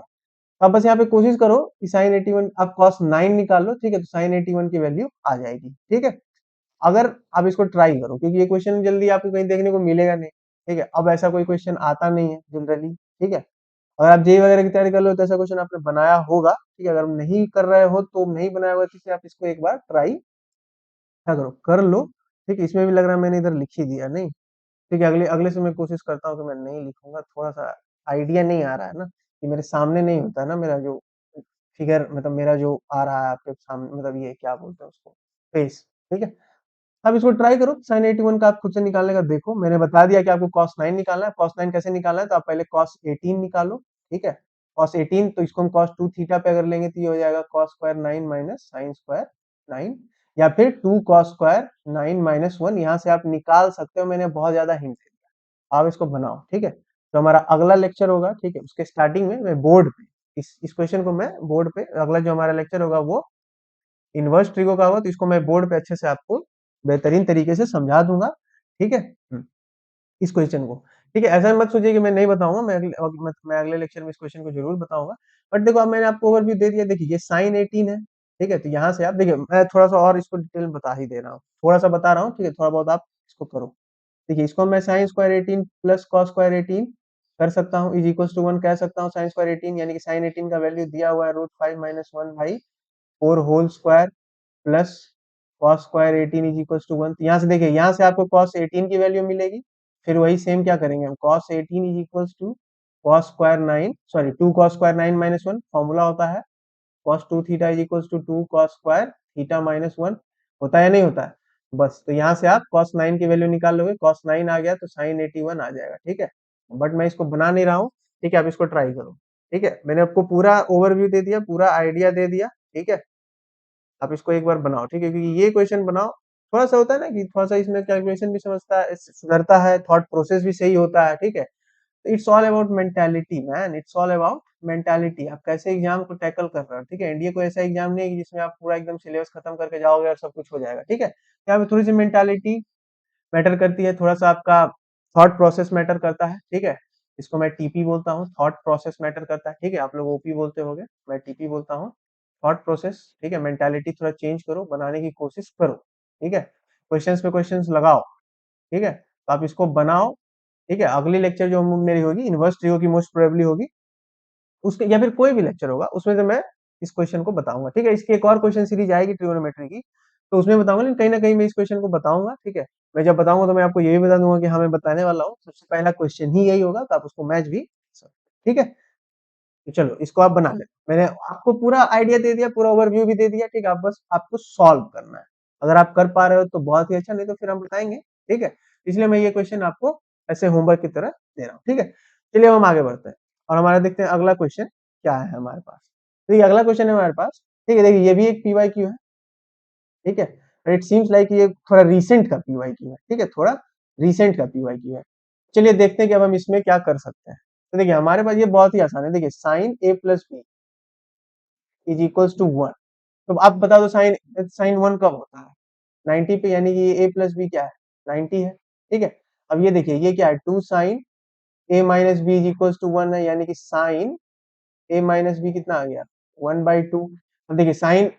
तो आप बस यहाँ पे कोशिश करो कि साइन 81 आप cos 9 निकाल लो। ठीक है, तो साइन 81 की वैल्यू आ जाएगी। ठीक है, अगर आप इसको ट्राई करो, क्योंकि ये क्वेश्चन जल्दी आपको कहीं देखने को मिलेगा नहीं। ठीक है, अब ऐसा कोई क्वेश्चन आता नहीं है जनरली। ठीक है, अगर आप जेई वगैरह की तैयारी कर लो तो ऐसा क्वेश्चन आपने बनाया होगा। ठीक है, अगर नहीं कर रहे हो तो नहीं बनाया होगा, तो आप इसको एक बार ट्राई क्या करो, कर लो। ठीक है, इसमें भी लग रहा है मैंने इधर लिख ही दिया नहीं। ठीक है, अगले अगले से मैं कोशिश करता हूँ कि मैं नहीं लिखूंगा, थोड़ा सा आइडिया नहीं आ रहा है ना, कि मेरे सामने नहीं होता है ना मेरा जो फिगर, मतलब मेरा जो आ रहा है आपके सामने, मतलब ये क्या बोलते हैं उसको, फेस। ठीक है, अब इसको ट्राई करो, साइन 81 का आप खुद से निकालने का देखो। मैंने बता दिया कि आपको cos 9 निकालना है। cos 9 कैसे निकालना है, तो आप पहले cos 18 निकालो। ठीक है, cos 18 तो इसको हम cos 2 थीटा पे अगर लेंगे तो ये हो जाएगा cos square 9 minus sin square 9, या फिर 2 cos स्क्वायर 9 माइनस 1, यहाँ से आप निकाल सकते हो। मैंने बहुत ज्यादा हिंट दिया, आप इसको बनाओ। ठीक है, तो हमारा अगला लेक्चर होगा, ठीक है, उसके स्टार्टिंग में मैं बोर्ड पे इस क्वेश्चन को मैं बोर्ड पे, अगला जो हमारा लेक्चर होगा वो इनवर्स ट्रिगो का होगा तो इसको मैं बोर्ड पे अच्छे से आपको बेहतरीन तरीके से समझा दूंगा, ठीक है। इस क्वेश्चन को, ठीक है। ऐसा मत सोचिए कि मैं नहीं बताऊंगा, मैं अगले लेक्चर में इस क्वेश्चन को जरूर बताऊंगा। बट देखो, अब मैंने आपको ओवरव्यू दे दिया। देखिए ये साइन 18 है, ठीक है। तो यहाँ से आप देखिए, मैं थोड़ा सा और इसको डिटेल में बता ही दे रहा हूँ, थोड़ा सा बता रहा हूँ, ठीक है। थोड़ा बहुत आप इसको करो। देखिए इसको मैं sine square 18 plus cos square 18 कर सकता हूँ, इज इक्वल टू 1 कह सकता हूँ। साइन स्क्वायर 18 यानी कि साइन 18 का वैल्यू दिया हुआ है √5 minus 1/4 whole square plus cos square 18 is equal to 1। तो यहाँ से देखिए, यहाँ से आपको कॉस 18 की वैल्यू मिलेगी। फिर वही सेम क्या करेंगे हम, cos 18 is equal to cos square 9, sorry 2 cos square 9 minus 1 formula होता है। Cos 2 theta is equal to 2 cos square theta minus 1, होता है या नहीं होता है। बस तो यहाँ से आप कॉस 9 की वैल्यू निकाल लोगे, कॉस 9 आ गया तो साइन 81 आ जाएगा, ठीक है। बट मैं इसको बना नहीं रहा हूँ, ठीक है। आप इसको ट्राई करो, ठीक है। मैंने आपको पूरा ओवरव्यू दे दिया, पूरा आइडिया दे दिया, ठीक है। आप इसको एक बार बनाओ, ठीक है, क्योंकि ये क्वेश्चन बनाओ, थोड़ा सा होता है ना कि थोड़ा सा इसमें कैलकुलेशन भी समझता है, सुधरता है, थॉट प्रोसेस भी सही होता है, ठीक है। It's all about mentality man, it's all about mentality. आप कैसे एग्जाम को टैकल कर रहे हो, ठीक है। इंडिया को ऐसा एग्जाम नहीं है कि जिसमें आप पूरा एकदम सिलेबस खत्म करके जाओगे और सब कुछ हो जाएगा, ठीक है। यहाँ पे थोड़ी सी मेंटालिटी मैटर करती है, थोड़ा सा आपका थॉट प्रोसेस मैटर करता है, ठीक है। इसको मैं टीपी बोलता हूँ, थॉट प्रोसेस मैटर करता है, ठीक है। आप लोग ओपी बोलते होगे, मैं टीपी बोलता हूँ, थॉट प्रोसेस, ठीक है। मेंटालिटी थोड़ा चेंज करो, बनाने की कोशिश करो, ठीक है। क्वेश्चंस पे क्वेश्चंस लगाओ, ठीक है। तो आप इसको बनाओ, ठीक है। अगली लेक्चर जो मेरी होगी इनवर्स ट्रिगो की मोस्ट प्रोबेबली होगी, उसके या फिर कोई भी लेक्चर होगा उसमें से मैं इस क्वेश्चन को बताऊंगा, ठीक है। इसकी एक और क्वेश्चन सीरीज आएगी ट्रिगोनोमेट्री की, तो उसमें बताऊंगा, लेकिन कहीं ना कहीं मैं इस क्वेश्चन को बताऊंगा, ठीक है। मैं जब बताऊंगा तो मैं आपको ये भी बता दूंगा कि हाँ मैं बताने वाला हूँ, सबसे पहला क्वेश्चन ही यही होगा, तो आप उसको मैच भी, ठीक है। तो चलो इसको आप बना ले, मैंने आपको पूरा आइडिया दे दिया, पूरा ओवरव्यू भी दे दिया, ठीक है। आप बस आपको सॉल्व करना है, अगर आप कर पा रहे हो तो बहुत ही अच्छा, नहीं तो फिर हम बताएंगे, ठीक है। इसलिए मैं ये क्वेश्चन आपको ऐसे होमवर्क की तरह दे रहा हूँ, ठीक है। चलिए हम आगे बढ़ते हैं और हमारा देखते हैं अगला क्वेश्चन क्या है हमारे पास। तो ये अगला क्वेश्चन है हमारे पास, ठीक है। देखिए ये भी एक पीवाई क्यू है, ठीक है। इट सीम्स लाइक ये थोड़ा रिसेंट का पीवाई क्यू है, ठीक है, थोड़ा रिसेंट का पीवाई क्यू है। चलिए देखते हैं कि अब हम इसमें क्या कर सकते हैं। तो देखिए हमारे पास ये बहुत ही आसान है, देखिए sine A plus B is equals to 1। तो आप बता दो साइन साइन 1 कब होता है, 90 पे, यानी कि ए प्लस बी क्या है, 90 है, ठीक है। अब ये देखिए ये क्या है, 2 sine A minus B is equals to 1 है, यानी कि साइन ए माइनस बी कितना आ गया, 1/2। अब देखिए साइन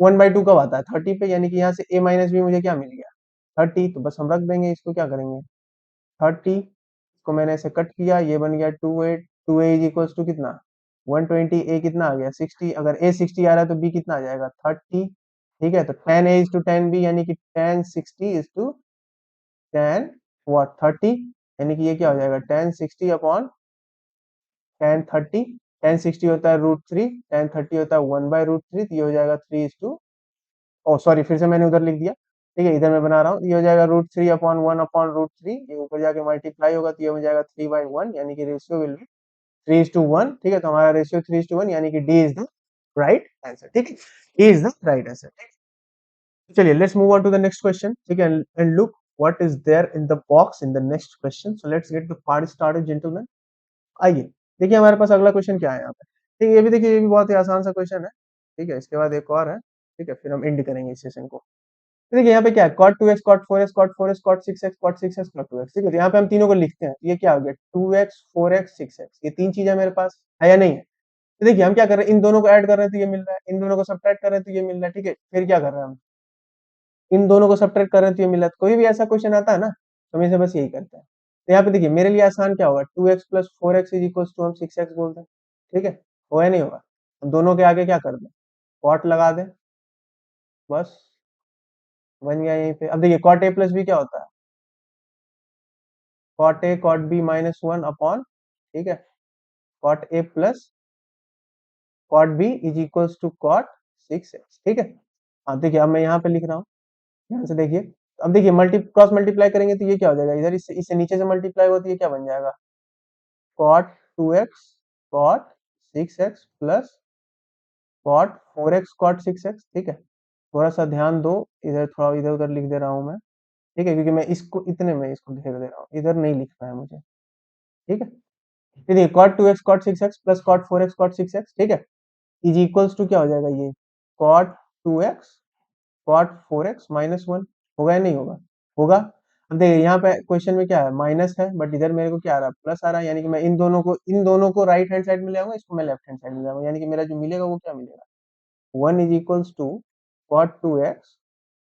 1/2 कब आता है, 30 पे, यानी कि यहाँ से ए माइनस बी मुझे क्या मिल गया, 30। तो बस हम रख देंगे, इसको क्या करेंगे, 30 को मैंने ऐसे कट किया, ये बन गया 2a। 2a is equals to कितना, 120। ए कितना आ गया 60, अगर ए 60 आ रहा है तो बी कितना आ जाएगा 30, ठीक है। तो 10a इज टू 10b, यानी कि 1060 इज टू 10 व्हाट 30, यानी कि ये क्या हो जाएगा 1060 अपॉन 1030। 1060 होता है √3, 1030 होता है 1/√3, तो ये हो जाएगा 3 ओ सॉरी, फिर से मैंने उधर लिख दिया, ठीक है। इधर मैं बना रहा हूँ, ये हो जाएगा √3 अपॉन 1/√3, ये ऊपर जाके मल्टीप्लाई होगा तो ये हो जाएगा 3/1, यानी कि रेशियो विल बी 3:1, ठीक है। तो हमारा रेशियो 3:1, यानी कि D is the right answer, ठीक है। D is the right answer, ठीक है। चलिए let's move on to the next question, ठीक है। And look what is there in the box in the next question. So let's get the part started gentleman. आइए देखिए हमारे पास अगला question क्या है यहाँ पे, ठीक है। ये भी देखिए, ये भी बहुत ही आसान सा क्वेश्चन है, ठीक है। इसके बाद एक और है, ठीक है, फिर हम एंड करेंगे इस सेशन को। तो देखिए यहाँ पे क्या है, cot 2x cot 4x cot 4x cot 6x cot 6x cot 2x, ठीक है। तो यहाँ पे हम तीनों को लिखते हैं, ये क्या हो गया 2x 4x 6x, ये तीन चीजें मेरे पास है या नहीं है। तो देखिए हम क्या कर रहे हैं, इन दोनों को ऐड कर रहे हैं तो ये मिल रहा है, इन दोनों को सब्ट्रैक्ट कर रहे हैं तो ये मिल रहा है, ठीक है। फिर क्या कर रहे हैं हम, इन दोनों को सब्ट्रैक्ट कर रहे हैं तो ये मिल रहा है। तो कोई भी ऐसा क्वेश्चन आता है ना, तो हम इसे बस यही करते हैं। तो यहाँ पे देखिए मेरे लिए आसान क्या होगा, 2x plus 4x is equal to हम 6x बोलते हैं, ठीक है। हो या नहीं होगा, हम दोनों के आगे क्या कर दें, कॉट लगा दें, बस बन गया यहीं पे। अब देखिए कॉट ए प्लस बी क्या होता है, cot A cot B -1 upon, ठीक है, cot A plus cot B is equals to cot 6x, ठीक है। हाँ देखिए अब मैं यहाँ पे लिख रहा हूँ, ध्यान से देखिए। अब देखिए मल्टी क्रॉस मल्टीप्लाई करेंगे तो ये क्या हो जाएगा, इधर इससे नीचे से मल्टीप्लाई होती है, ये क्या बन जाएगा, cot 2x cot 6x plus cot 4x cot 6x, ठीक है। थोड़ा सा ध्यान दो, इधर थोड़ा इधर उधर लिख दे रहा हूँ मैं, ठीक है, क्योंकि मैं इसको इतने में इसको घेर दे रहा हूँ, इधर नहीं लिखना है मुझे, ठीक है। फिर देखिए cot 2x cot 6x plus cot 4x cot 6x, ठीक है, इज इक्वल्स टू क्या हो जाएगा, ये cot 2x cot 4x minus 1 होगा या नहीं होगा? होगा। अब देखिए यहाँ पे क्वेश्चन में क्या है, माइनस है, बट इधर मेरे को क्या आ रहा है, प्लस आ रहा है, यानी कि मैं इन दोनों को राइट हैंड साइड में ले आऊंगा, इसको मैं लेफ्ट हैंड साइड में ले आऊंगा, यानी कि मेरा जो मिलेगा वो क्या मिलेगा, 1 is equals to cot 2x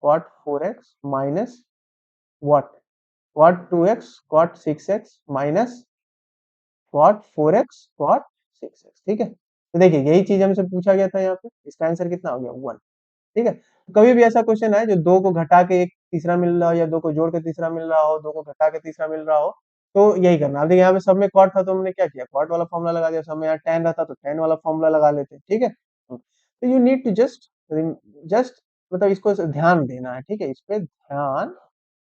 cot 4x minus what, cot 2x cot 6x minus cot 4x cot 6x। ठीक है, तो देखिए यही चीज हमसे पूछा गया था यहाँ पे, इसका आंसर कितना हो गया, 1। ठीक है, कभी भी ऐसा क्वेश्चन आए जो दो को घटा के एक तीसरा मिल रहा हो, या दो को जोड़ के तीसरा मिल रहा हो, दो को घटा के तीसरा मिल रहा हो, तो यही करना। अब देखिए यहाँ पे सब में कॉट था, तो हमने क्या किया, कॉट वाला फॉर्मूला लगा दिया, सब में यहाँ टेन रहता तो टेन वाला फॉर्मूला लगा लेते। ठीक है, तो you need to just just मतलब इसको ध्यान देना है। ठीक है, इस पे ध्यान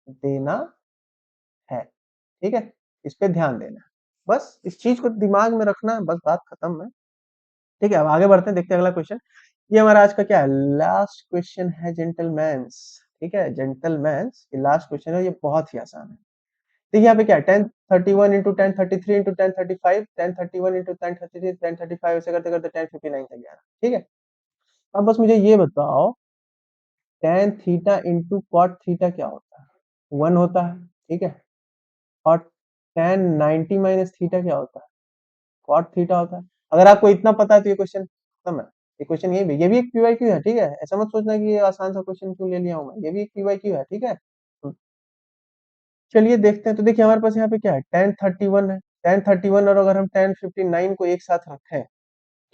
देना है। ठीक है, इस पे ध्यान देना है, बस इस चीज को दिमाग में रखना है, बस बात खत्म है। ठीक है, अब आगे बढ़ते हैं, देखते हैं अगला क्वेश्चन। ये हमारा आज का क्या है, लास्ट क्वेश्चन है जेंटलमैन्स। ठीक है, जेंटलमैन्स ये लास्ट क्वेश्चन है, ये बहुत ही आसान है। देखिए यहाँ पे क्या है, 1031 इंटू 1033 इंटू 1035, 1031 इंटू 1033, 1035 ऐसे करते करते 1059 तक गया। ठीक है, अब बस मुझे ये बताओ, tan theta into cot theta क्या होता है, 1 होता है। ठीक है, और tan 90 माइनस थीटा क्या होता है, कॉट थीटा होता है। अगर आपको इतना पता है तो ये क्वेश्चन खत्म है। ये क्वेश्चन ये भी एक पीवाईक्यू है। ठीक है, ऐसा मत सोचना कि ये आसान सा क्वेश्चन क्यों ले लिया हूं मैं, ये भी एक पीवाईक्यू है। ठीक है, चलिए देखते हैं। तो देखिए हमारे पास यहाँ पे क्या है, 1031 है, 1031 और अगर हम 1059 को एक साथ रखें,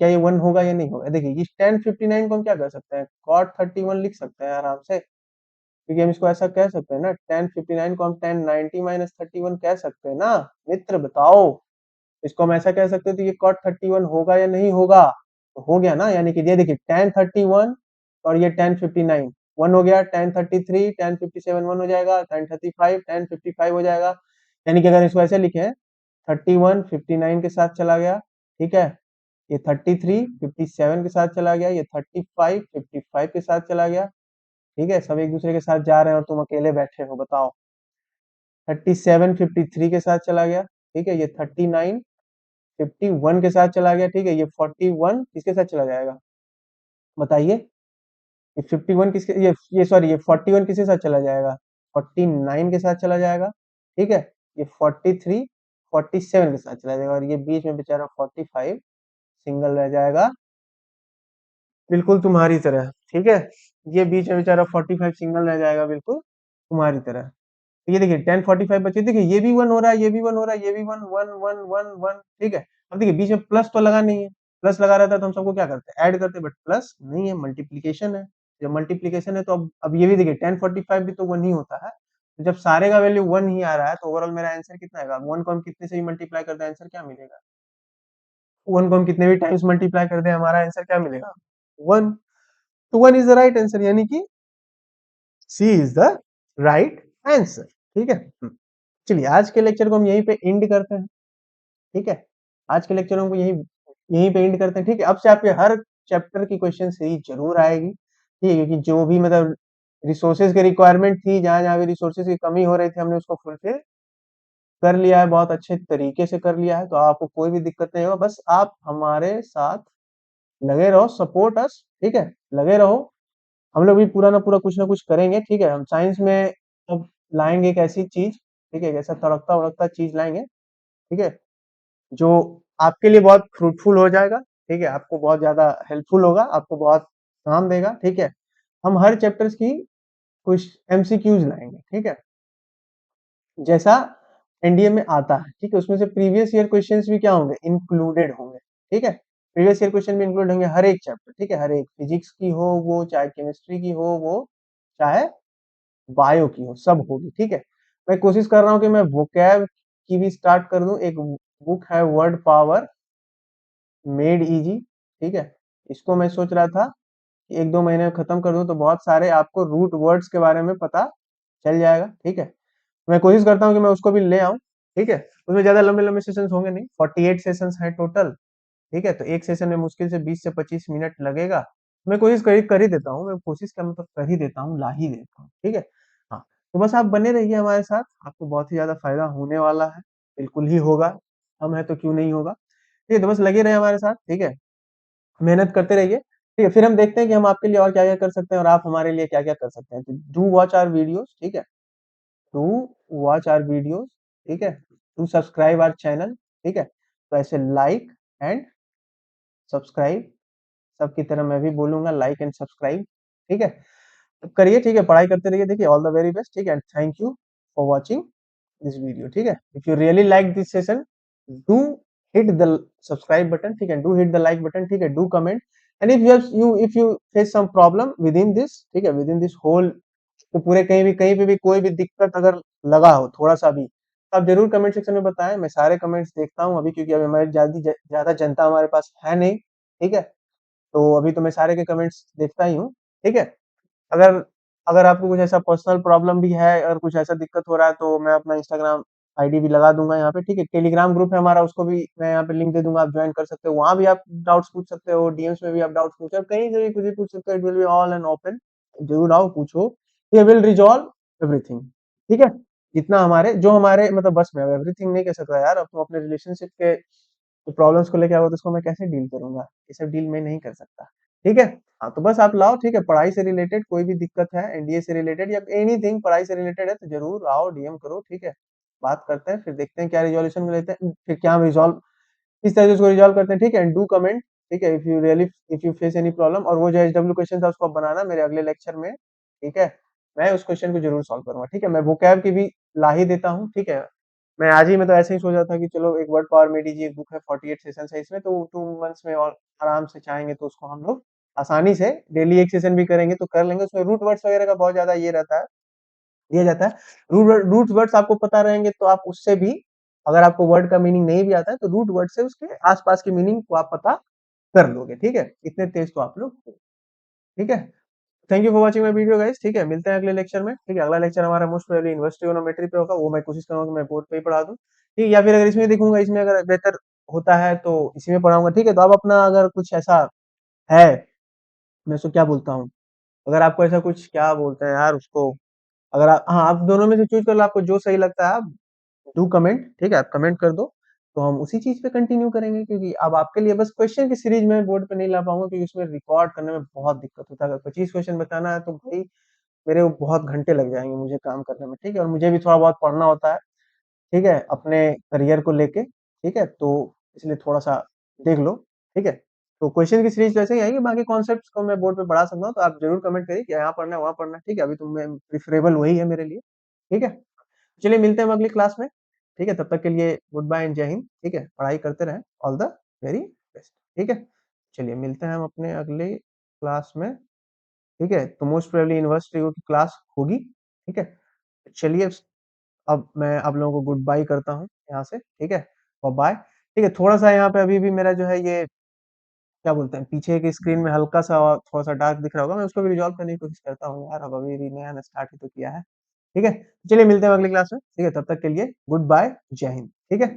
क्या ये 1 होगा या नहीं होगा? देखिए इस 1059 को हम क्या कर सकते हैं, cot 31 लिख सकते हैं आराम से, क्योंकि हम इसको ऐसा कह सकते हैं ना, 1059 को हम 1090 माइनस 31 कह सकते हैं ना। मित्र बताओ, इसको हम ऐसा कह सकते हैं, तो ये cot 31 होगा या नहीं होगा? तो हो गया ना, यानी कि ये देखिए 1031 और ये 1059 1 हो गया, 1033 1057 1 हो जाएगा, 1035 1055 हो जाएगा। यानी कि अगर इसको ऐसे लिखें, 31 59 के साथ चला गया। ठीक है, ये 33 57 के साथ चला गया, ये 35 55 के साथ चला गया। ठीक है, सब एक दूसरे के साथ जा रहे हैं और तुम अकेले बैठे हो, बताओ। 37 53 के साथ चला गया। ठीक है, ये 39 51 के साथ चला गया। ठीक है, ये 41 किसके साथ चला जाएगा, बताइए। ये 51 किसके, ये सॉरी, ये 41 किसके साथ चला जाएगा, 49 के साथ चला जाएगा। ठीक है, ये 43 47 के साथ चला जाएगा, और ये बीच में बेचारा 45 सिंगल रह जाएगा, बिल्कुल तुम्हारी तरह। ठीक है, ये बीच में बेचारा 45 सिंगल रह जाएगा, बिल्कुल तुम्हारी तरह। तो ये देखिए 1045 बचे, देखिए ये भी 1 हो रहा है, ये भी 1 हो रहा है, ये भी 1 1 1 1 1। ठीक है, अब देखिए बीच में प्लस तो लगा नहीं है, प्लस लगा रहता है तो हम सबको क्या करते हैं, ऐड करते, बट प्लस नहीं है, मल्टीप्लीकेशन है। जब मल्टीप्लीकेशन है तो अब ये भी देखिए 1045 भी तो 1 ही होता है। तो जब सारे का वैल्यू 1 ही आ रहा है, तो ओवरऑल मेरा आंसर कितना आएगा, 1 को हम कितने से भी मल्टीप्लाई कर दें, आंसर क्या मिलेगा, 1 को हम कितने भी टाइम्स मल्टीप्लाई कर दें, हमारा आंसर क्या मिलेगा, 1। तो 1 इज द राइट आंसर, यानी कि सी इज द राइट आंसर। ठीक है, चलिए आज के लेक्चर को हम यहीं पे एंड करते हैं। ठीक है, आज के लेक्चरों को यहीं यहीं पे एंड करते हैं। ठीक है, अब से आपके हर चैप्टर की क्वेश्चन सीरीज जरूर आएगी। ठीक है, क्योंकि जो भी मतलब रिसोर्सेज की रिक्वायरमेंट थी, जहां जहां भी रिसोर्सेज की कमी हो रही थी, हमने उसको फुलफिल कर लिया है, बहुत अच्छे तरीके से कर लिया है। तो आपको कोई भी दिक्कत नहीं होगा, बस आप हमारे साथ लगे रहो, सपोर्ट अस। ठीक है, लगे रहो, हम लोग भी पूरा ना कुछ करेंगे। ठीक है, हम साइंस में अब लाएंगे एक ऐसी चीज, ठीक है, जैसा तड़कता भड़कता चीज लाएंगे। ठीक है, जो आपके लिए बहुत फ्रूटफुल हो जाएगा। ठीक है, आपको बहुत ज्यादा हेल्पफुल होगा, आपको बहुत काम देगा। ठीक है, हम हर चैप्टर्स की कुछ एमसीक्यूज लाएंगे। ठीक है, जैसा एनडीए में आता है। ठीक है, उसमें से प्रीवियस ईयर क्वेश्चंस भी क्या होंगे, इंक्लूडेड होंगे। ठीक है, प्रीवियस ईयर क्वेश्चन भी इंक्लूड होंगे हर एक चैप्टर। ठीक है, हर एक, फिजिक्स की हो वो, चाहे केमिस्ट्री की हो वो, चाहे बायो की हो, सब होगी। ठीक है, मैं कोशिश कर रहा हूँ कि मैं वोकैब की भी स्टार्ट कर दूं। एक बुक है वर्ड पावर मेड इजी। ठीक है, इसको मैं सोच रहा था कि एक दो महीने में खत्म कर दूं, तो बहुत सारे आपको रूट वर्ड्स के बारे में पता चल जाएगा। ठीक है, मैं कोशिश करता हूँ कि मैं उसको भी ले आऊं। ठीक है, उसमें ज्यादा लंबे लंबे सेशंस होंगे नहीं, 48 सेशंस हैं टोटल। ठीक है, तो एक सेशन में मुश्किल से 20 से 25 मिनट लगेगा। मैं कोशिश कर ही देता हूँ, मैं कोशिश का मतलब कर ही देता हूँ, ला ही देता हूँ। ठीक है, हाँ, तो बस आप बने रहिए हमारे साथ, आपको बहुत ही ज्यादा फायदा होने वाला है, बिल्कुल ही होगा। हम है तो क्यों नहीं होगा। ठीक है, तो बस लगे रहे हमारे साथ। ठीक है, मेहनत करते रहिए। ठीक है, फिर हम देखते हैं कि हम आपके लिए और क्या-क्या कर सकते हैं और आप हमारे लिए क्या-क्या कर सकते हैं। तो डू वॉच आवर वीडियोज़, ठीक है? डू वॉच आवर वीडियोज़, ठीक है? डू सब्सक्राइब आवर चैनल, ठीक है? तो ऐसे लाइक एंड सब्सक्राइब, सबकी तरह मैं भी बोलूँगा लाइक एंड सब्सक्राइब, ठीक है? तो करिए, ठीक है? पढ़ाई करते रहिए, देखिए ऑल द वेरी बेस्ट, ठीक है? And thank you for watching this video, ठीक है? If you really like this session, do hit the subscribe button, ठीक है? Do hit the like button, ठीक है? Do comment and if you face some problem within this, ठीक है? Within this whole, तो पूरे कहीं पे भी कोई भी दिक्कत अगर लगा हो थोड़ा-सा भी, तो आप ज़रूर कमेंट सेक्शन में बताएँ। मैं सारे कमेंट्स देखता हूँ अभी, क्योंकि अभी हमारी ज़्यादा जनता हमारे पास है नहीं, ठीक है? तो अभी तो मैं सारे के कमेंट्स देखता ही हूँ, ठीक है? अगर अगर आपको कुछ ऐसा पर्सनल प्रॉब्लम भी है, अगर कुछ ऐसा दिक्कत हो रहा है, तो मैं अपना इंस्टाग्राम आईडी भी लगा दूँगा यहाँ पे, ठीक है? टेलीग्राम ग्रुप है हमारा, उसको भी मैं यहाँ पे लिंक दे दूँगा, आप जॉइन कर सकते हो। वहाँ भी आप डाउट्स पूछ सकते हो, डीएम्स में भी आप डाउट्स पूछो, कहीं से भी कुछ भी पूछ सकते हो, it will be all and open. ज़रूर आओ, पूछो, वी विल रिज़ॉल्व एवरीथिंग, ठीक है? जितना हमारे मतलब बस में है, एवरीथिंग नहीं कह सकता यार, अब तुम अपने रिलेशनशिप के तो प्रॉब्लम्स को लेके आओ तो उसको मैं कैसे डील करूँगा? ये सब डील मैं नहीं कर सकता, ठीक है? हाँ, तो बस आप लाओ, ठीक है? पढ़ाई से रिलेटेड कोई भी दिक्कत है, एनडीए से रिलेटेड या एनीथिंग पढ़ाई से रिलेटेड है, तो ज़रूर आओ, डीएम करो, ठीक है? बात करते हैं, फिर देखते हैं क्या रिज़ॉल्यूशन में लेते हैं, फिर क्या हम रिज़ॉल्व किस तरह से उसको रिज़ॉल्व करते हैं, ठीक है? एंड डू कमेंट, ठीक है? If you face any problem, और वो जो एचडब्ल्यू क्वेश्चन था उसको आप बनाना मेरे अगले लेक्चर में, ठीक है? मैं उस क्वेश्चन को ज़रूर सॉल्व करूँगा, ठीक है? मैं वोकैब की भी ला ही देता हूँ, ठीक है? मैं आज ही मैं तो ऐसे ही सोचा था कि चलो एक वर्ड पावर मेडी एक बुक है, 48 सेशंस है इसमें, तो 2 मंथ्स में और आराम से चाहेंगे तो उसको हम लोग आसानी से डेली एक सेशन भी करेंगे तो कर लेंगे। उसमें रूट वर्ड्स वगैरह का बहुत ज़्यादा ये रहता है, दिया जाता है। रूट वर्ड्स आपको पता रहेंगे तो आप उससे भी, अगर आपको वर्ड का मीनिंग नहीं भी आता है, तो रूट वर्ड से उसके आस-पास की मीनिंग को आप पता कर लोगे, ठीक है? इतने तेज़ तो आप लोग हो, ठीक है? Thank you for watching my video guys, ठीक है? मिलते हैं अगले लेक्चर में, ठीक है? अगला लेक्चर हमारा मोस्ट प्रोबेबली इन्वर्स ट्रिगोनोमेट्री पे होगा, वो मैं कोशिश करूँगा कि मैं बोर्ड पे ही पढ़ा दूँ, ठीक है? या फिर अगर इसमें देखूँगा, इसमें अगर बेहतर होता है तो इसी में पढ़ाऊँगा, ठीक है? तो आप अपना अगर कुछ ऐसा है, मैं उसको क्या बोलता हूँ, अगर आपको ऐसा कुछ क्या बोलते हैं यार उसको, अगर आप हाँ, आप दोनों में से चूज़ कर लो, आपको जो सही लगता है आप डू कमेंट, ठीक है? आप कमेंट कर दो, तो हम उसी चीज़ पे कंटिन्यू करेंगे, क्योंकि अब आपके लिए बस क्वेश्चन की सीरीज़ मैं बोर्ड पे नहीं ला पाऊँगा, क्योंकि उसमें रिकॉर्ड करने में बहुत दिक्कत होता है। अगर 25 क्वेश्चन बताना है तो भाई मेरे को बहुत घंटे लग जाएँगे मुझे काम करने में, ठीक है? और मुझे भी थोड़ा बहुत पढ़ना होता है, ठीक है? अपने करियर को लेके, ठीक है? तो इसलिए थोड़ा-सा देख लो, ठीक है? तो क्वेश्चन की सीरीज़ तो ऐसे ही आएगी, बाकी कॉन्सेप्ट्स को मैं बोर्ड पे पढ़ा सकता हूँ, तो आप ज़रूर कमेंट करिए कि यहाँ पढ़ना है, वहाँ पढ़ना है, ठीक है? अभी तो मैं प्रेफ़रेबल वही है मेरे लिए, ठीक है? चलिए मिलते हैं हम अगली क्लास में, ठीक है? तब तक के लिए गुड बाय एंड जय हिंद, ठीक है? पढ़ाई करते रहें, ऑल द वेरी बेस्ट, ठीक है? चलिए मिलते हैं हम अपने अगले क्लास में, ठीक है? तो मोस्ट प्रोबेबली यूनिवर्सिटी की क्लास होगी, ठीक है? चलिए अब मैं आप लोगों को गुड बाय करता हूँ यहाँ से, ठीक है? और बाय, ठीक है? थोड़ा-सा यहाँ पे अभी भी मेरा जो है ये क्या बोलते हैं, पीछे की स्क्रीन में हल्का-सा और थोड़ा-सा डार्क दिख रहा होगा, मैं उसको भी रिज़ॉल्व करने की कोशिश करता हूँ यार, अब अभी भी नया-नया स्टार्ट ही तो किया है, ठीक है? चलिए मिलते हैं अगली क्लास में, ठीक है? तब तक के लिए गुड बाय, जय हिंद, ठीक है?